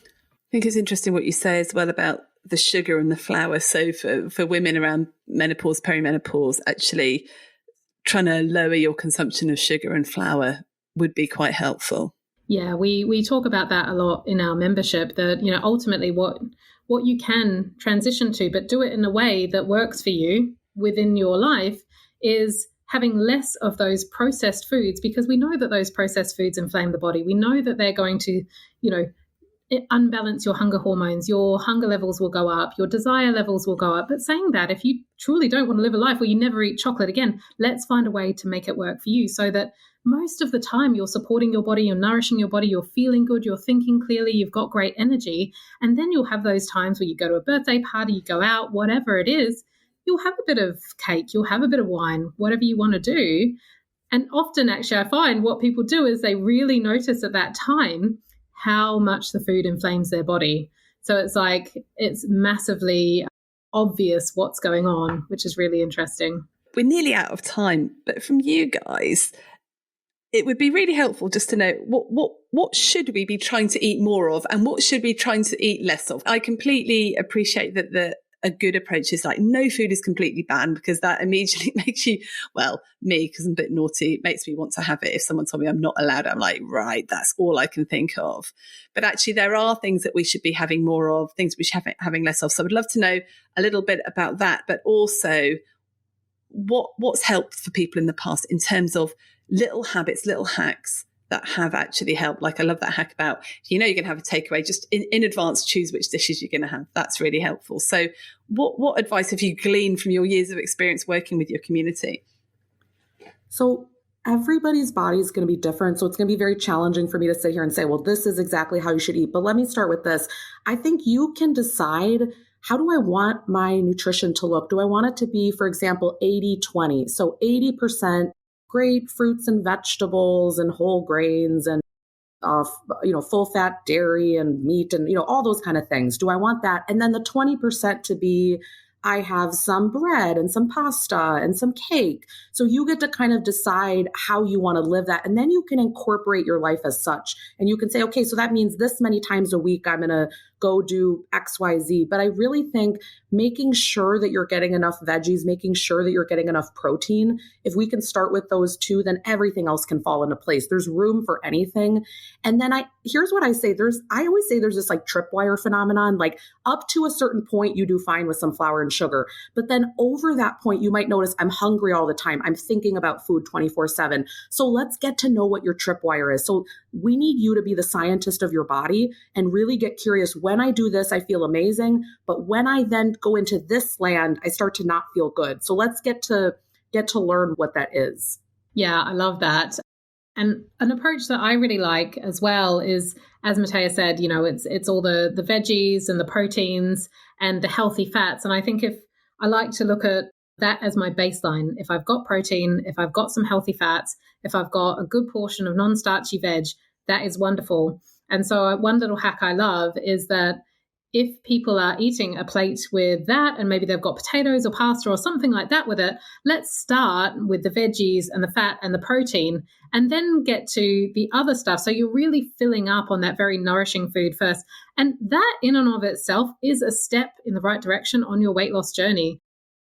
I think it's interesting what you say as well about the sugar and the flour. So for women around menopause, perimenopause, actually trying to lower your consumption of sugar and flour would be quite helpful. Yeah, we talk about that a lot in our membership, that, ultimately what you can transition to, but do it in a way that works for you within your life, is having less of those processed foods, because we know that those processed foods inflame the body. We know that they're going to, unbalance your hunger hormones. Your hunger levels will go up, your desire levels will go up. But saying that, if you truly don't want to live a life where you never eat chocolate again, let's find a way to make it work for you, so that most of the time you're supporting your body, you're nourishing your body, you're feeling good, you're thinking clearly, you've got great energy. And then you'll have those times where you go to a birthday party, you go out, whatever it is, you'll have a bit of cake, you'll have a bit of wine, whatever you want to do. And often, actually, I find what people do is they really notice at that time how much the food inflames their body. So it's massively obvious what's going on, which is really interesting. We're nearly out of time, but from you guys, it would be really helpful just to know what should we be trying to eat more of and what should we be trying to eat less of. I completely appreciate that a good approach is like no food is completely banned, because that immediately makes you, well, me, because I'm a bit naughty, makes me want to have it. If someone told me I'm not allowed, I'm like, right, that's all I can think of. But actually there are things that we should be having more of, things we should be having less of. So I would love to know a little bit about that, but also what's helped for people in the past in terms of little habits, little hacks that have actually helped. Like I love that hack about, you're going to have a takeaway, just in advance choose which dishes you're going to have. That's really helpful. So what advice have you gleaned from your years of experience working with your community? So everybody's body is going to be different. So it's going to be very challenging for me to sit here and say, well, this is exactly how you should eat. But let me start with this. I think you can decide, how do I want my nutrition to look? Do I want it to be, for example, 80-20? So 80% great fruits and vegetables and whole grains and full fat dairy and meat and all those kind of things. Do I want that? And then the 20% to be, I have some bread and some pasta and some cake. So you get to kind of decide how you want to live that. And then you can incorporate your life as such. And you can say, okay, so that means this many times a week, I'm going to go do XYZ. But I really think making sure that you're getting enough veggies, making sure that you're getting enough protein, if we can start with those two, then everything else can fall into place. There's room for anything. And then here's what I say. I always say there's this like tripwire phenomenon, like up to a certain point, you do fine with some flour and sugar. But then over that point, you might notice I'm hungry all the time. I'm thinking about food 24/7. So let's get to know what your tripwire is. So we need you to be the scientist of your body and really get curious. When I do this, I feel amazing. But when I then go into this land, I start to not feel good. So let's get to learn what that is. Yeah, I love that. And an approach that I really like as well is, as Matthea said, it's all the veggies and the proteins and the healthy fats. And I think if I like to look at that as my baseline, if I've got protein, if I've got some healthy fats, if I've got a good portion of non-starchy veg, that is wonderful. And so one little hack I love is that if people are eating a plate with that and maybe they've got potatoes or pasta or something like that with it, let's start with the veggies and the fat and the protein and then get to the other stuff. So you're really filling up on that very nourishing food first. And that in and of itself is a step in the right direction on your weight loss journey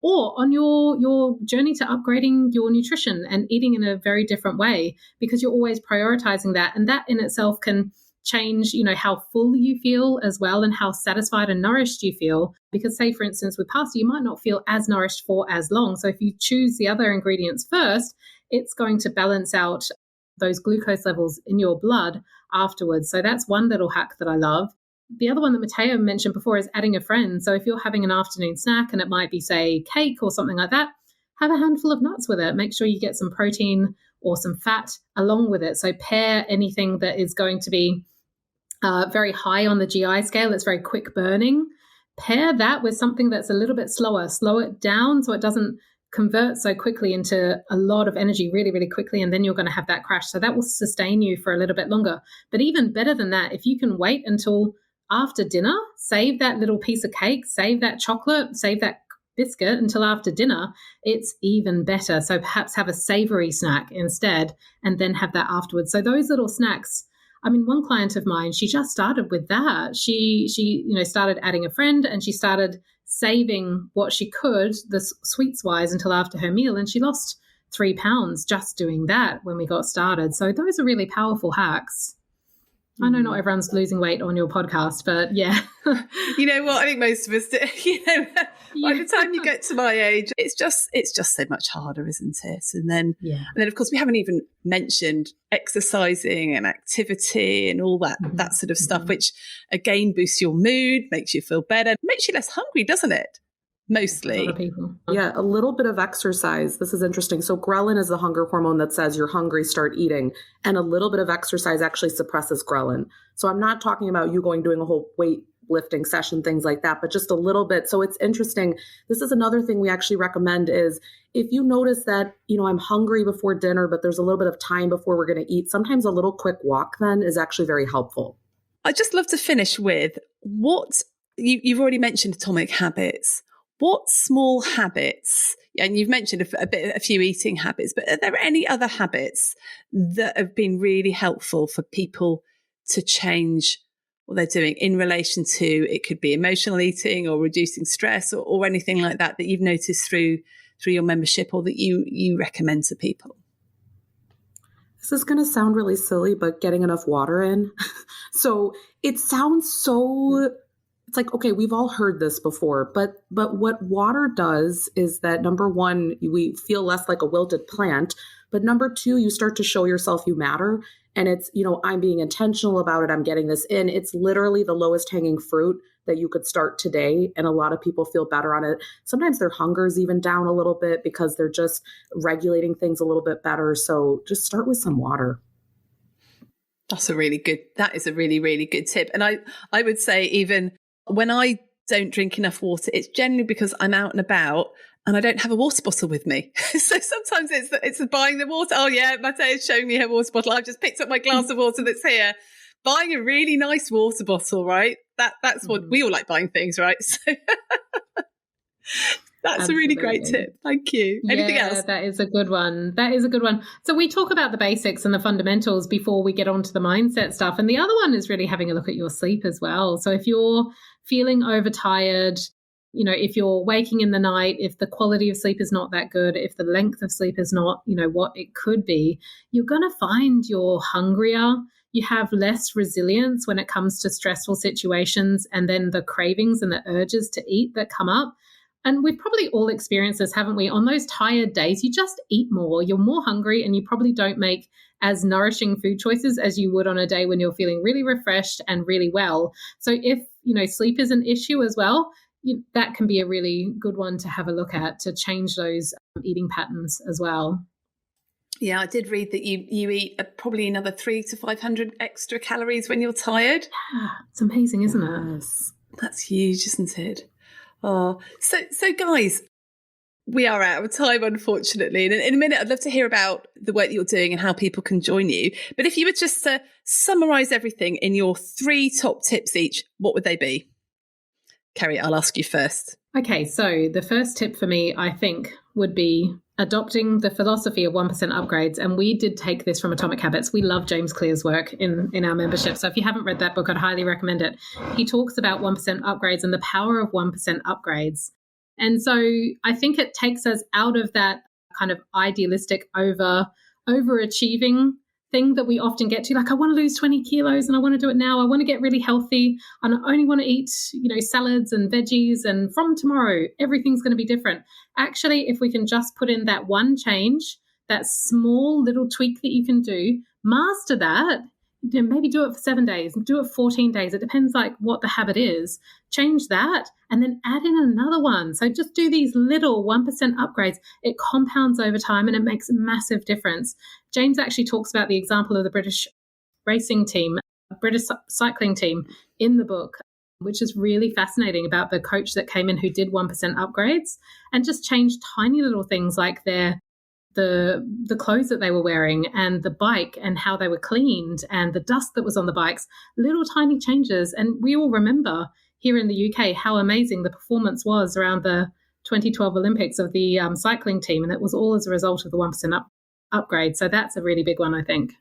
or on your journey to upgrading your nutrition and eating in a very different way, because you're always prioritizing that. And that in itself can change, how full you feel as well and how satisfied and nourished you feel. Because say, for instance, with pasta, you might not feel as nourished for as long. So if you choose the other ingredients first, it's going to balance out those glucose levels in your blood afterwards. So that's one little hack that I love. The other one that Matthea mentioned before is adding a friend. So if you're having an afternoon snack and it might be, say, cake or something like that, have a handful of nuts with it. Make sure you get some protein or some fat along with it. So pair anything that is going to be very high on the GI scale. It's very quick burning. Pair that with something that's a little bit slower. Slow it down so it doesn't convert so quickly into a lot of energy really, really quickly, and then you're going to have that crash. So that will sustain you for a little bit longer. But even better than that, if you can wait until after dinner, save that little piece of cake, save that chocolate, save that biscuit until after dinner, it's even better. So perhaps have a savory snack instead and then have that afterwards. So those little snacks, I mean, one client of mine, she just started with that. She started adding a friend and she started saving what she could, the sweets wise, until after her meal. And she lost 3 pounds just doing that when we got started. So those are really powerful hacks. I know not everyone's losing weight on your podcast, but yeah. You know what? I think most of us do. By the time you get to my age, it's just so much harder, isn't it? And then of course, we haven't even mentioned exercising and activity and all that sort of stuff, which again boosts your mood, makes you feel better, makes you less hungry, doesn't it? Mostly. A lot of people. Yeah, a little bit of exercise. This is interesting. So ghrelin is the hunger hormone that says you're hungry, start eating. And a little bit of exercise actually suppresses ghrelin. So I'm not talking about you doing a whole weight lifting session, things like that, but just a little bit. So it's interesting. This is another thing we actually recommend is if you notice that, I'm hungry before dinner, but there's a little bit of time before we're going to eat, sometimes a little quick walk then is actually very helpful. I'd just love to finish with what you've already mentioned, atomic habits. What small habits, and you've mentioned a few eating habits, but are there any other habits that have been really helpful for people to change what they're doing in relation to, it could be emotional eating or reducing stress or anything like that you've noticed through your membership or that you recommend to people? This is going to sound really silly, but getting enough water in. So it sounds so... It's like, okay, we've all heard this before, but what water does is that, number one, we feel less like a wilted plant, but number two, you start to show yourself you matter. And it's, I'm being intentional about it. I'm getting this in. It's literally the lowest hanging fruit that you could start today. And a lot of people feel better on it. Sometimes their hunger is even down a little bit because they're just regulating things a little bit better. So just start with some water. That is a really, really good tip. And I would say even when I don't drink enough water, it's generally because I'm out and about and I don't have a water bottle with me. So sometimes it's buying the water. Oh yeah, Matthea's showing me her water bottle. I've just picked up my glass of water that's here. Buying a really nice water bottle, right? That's what we all like buying things, right? So That's a really great tip. Thank you. Anything else? That is a good one. So we talk about the basics and the fundamentals before we get onto the mindset stuff. And the other one is really having a look at your sleep as well. So if you're feeling overtired, if you're waking in the night, if the quality of sleep is not that good, if the length of sleep is not, what it could be, you're going to find you're hungrier. You have less resilience when it comes to stressful situations, and then the cravings and the urges to eat that come up. And we've probably all experienced this, haven't we? On those tired days, you just eat more. You're more hungry, and you probably don't make as nourishing food choices as you would on a day when you're feeling really refreshed and really well. So if, sleep is an issue as well, that can be a really good one to have a look at to change those eating patterns as well. Yeah, I did read that you eat probably another 300 to 500 extra calories when you're tired. Yeah, it's amazing, isn't it? That's huge, isn't it? Oh, so guys, we are out of time, unfortunately. And in a minute, I'd love to hear about the work that you're doing and how people can join you. But if you were just to summarise everything in your 3 top tips each, what would they be? Keri, I'll ask you first. Okay, so the first tip for me, I think, would be adopting the philosophy of 1% upgrades. And we did take this from Atomic Habits. We love James Clear's work in our membership. So if you haven't read that book, I'd highly recommend it. He talks about 1% upgrades and the power of 1% upgrades. And so I think it takes us out of that kind of idealistic overachieving thing that we often get to, like, I want to lose 20 kilos and I want to do it now. I want to get really healthy and I only want to eat, salads and veggies, and from tomorrow, everything's going to be different. Actually, if we can just put in that one change, that small little tweak that you can do, master that, maybe do it for 7 days, do it 14 days. It depends like what the habit is. Change that and then add in another one. So just do these little 1% upgrades. It compounds over time and it makes a massive difference. James actually talks about the example of the British racing team, British cycling team in the book, which is really fascinating, about the coach that came in who did 1% upgrades and just changed tiny little things like the clothes that they were wearing and the bike and how they were cleaned and the dust that was on the bikes, little tiny changes. And we all remember here in the UK how amazing the performance was around the 2012 Olympics of the cycling team. And it was all as a result of the 1% upgrade. So that's a really big one, I think.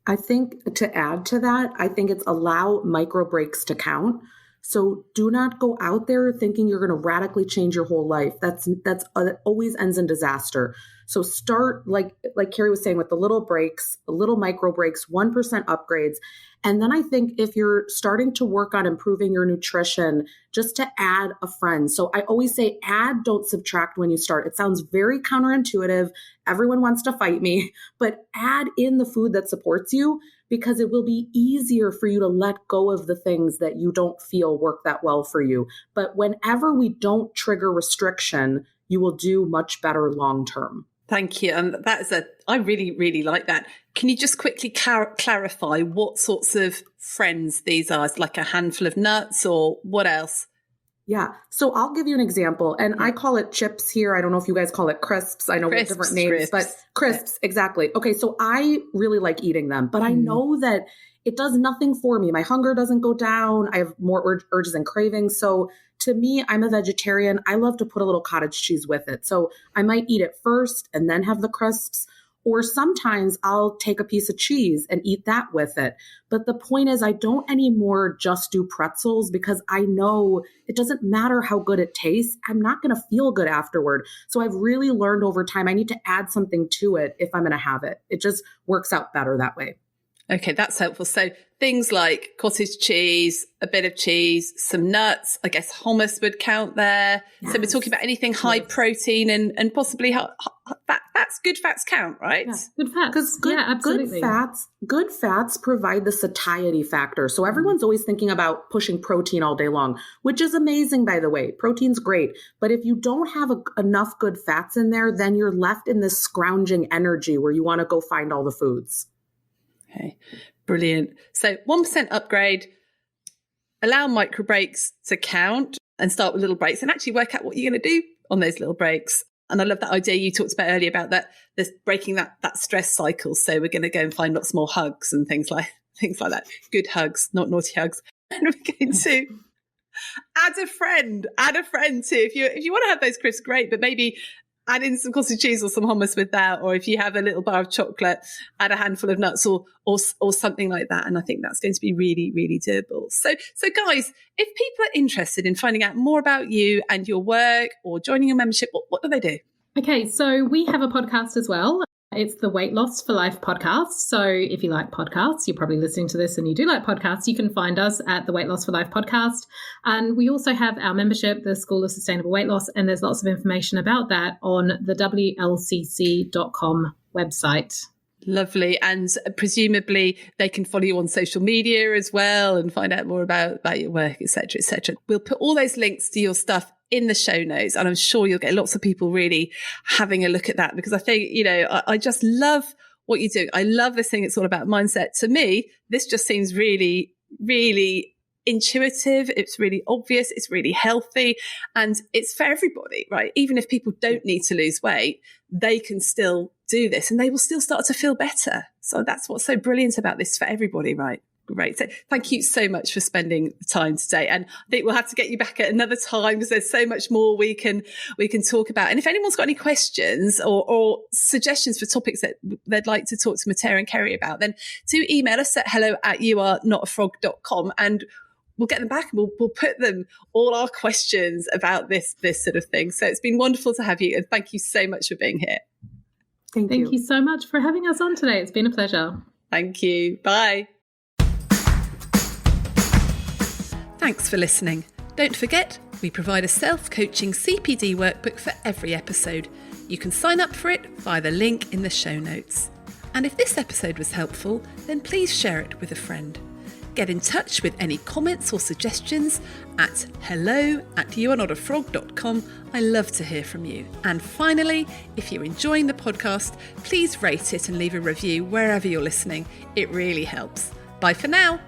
I think to add to that, I think it's allow micro breaks to count. So do not go out there thinking you're going to radically change your whole life. That always ends in disaster. So start like Keri was saying with the little breaks, little micro breaks, 1% upgrades. And then I think if you're starting to work on improving your nutrition, just to add a friend. So I always say add, don't subtract when you start. It sounds very counterintuitive. Everyone wants to fight me, but add in the food that supports you, because it will be easier for you to let go of the things that you don't feel work that well for you. But whenever we don't trigger restriction, you will do much better long term. Thank you. And I really, really like that. Can you just quickly clarify what sorts of friends these are? Is like a handful of nuts or what else? Yeah. So I'll give you an example, and I call it chips here. I don't know if you guys call it crisps. I know we have different names, but crisps. Exactly. Okay. So I really like eating them, but I know that it does nothing for me. My hunger doesn't go down. I have more urges and cravings. So to me, I'm a vegetarian. I love to put a little cottage cheese with it. So I might eat it first and then have the crisps. Or sometimes I'll take a piece of cheese and eat that with it. But the point is, I don't anymore just do pretzels, because I know it doesn't matter how good it tastes. I'm not going to feel good afterward. So I've really learned over time, I need to add something to it if I'm going to have it. It just works out better that way. Okay, that's helpful. So things like cottage cheese, a bit of cheese, some nuts, I guess hummus would count there. Yes. So we're talking about anything high protein and possibly that's good fats count, right? Yeah, good fats. Because good fats provide the satiety factor. So everyone's always thinking about pushing protein all day long, which is amazing, by the way. Protein's great. But if you don't have enough good fats in there, then you're left in this scrounging energy where you want to go find all the foods. Okay, brilliant. So 1% upgrade, allow micro breaks to count and start with little breaks and actually work out what you're going to do on those little breaks. And I love that idea you talked about earlier about this breaking that stress cycle. So we're going to go and find lots more hugs and things like that. Good hugs, not naughty hugs. And we're going to Add a friend too. If you want to have those crisps, great, but maybe add in some cottage cheese or some hummus with that. Or if you have a little bar of chocolate, add a handful of nuts or something like that. And I think that's going to be really, really doable. So guys, if people are interested in finding out more about you and your work or joining your membership, what do they do? Okay, so we have a podcast as well. It's the Weight Loss for Life podcast. So if you like podcasts, you're probably listening to this and you do like podcasts, you can find us at the Weight Loss for Life podcast. And we also have our membership, the School of Sustainable Weight Loss, and there's lots of information about that on the WLCC.com website. Lovely. And presumably they can follow you on social media as well and find out more about your work, etc., etc. We'll put all those links to your stuff in the show notes, and I'm sure you'll get lots of people really having a look at that, because I think, I just love what you do. I love this thing. It's all about mindset. To me, this just seems really, really intuitive. It's really obvious. It's really healthy, and it's for everybody, right? Even if people don't need to lose weight, they can still do this and they will still start to feel better. So that's what's so brilliant about this for everybody, right? Great. So thank you so much for spending the time today. And I think we'll have to get you back at another time because there's so much more we can talk about. And if anyone's got any questions or suggestions for topics that they'd like to talk to Matthea and Keri about, then do email us at hello@youarnotafrog.com and we'll get them back and we'll put them all our questions about this sort of thing. So it's been wonderful to have you. And thank you so much for being here. Thank you so much for having us on today. It's been a pleasure. Thank you. Bye. Thanks for listening. Don't forget, we provide a self-coaching CPD workbook for every episode. You can sign up for it via the link in the show notes. And if this episode was helpful, then please share it with a friend. Get in touch with any comments or suggestions at hello@youarnotafrog.com. I love to hear from you. And finally, if you're enjoying the podcast, please rate it and leave a review wherever you're listening. It really helps. Bye for now.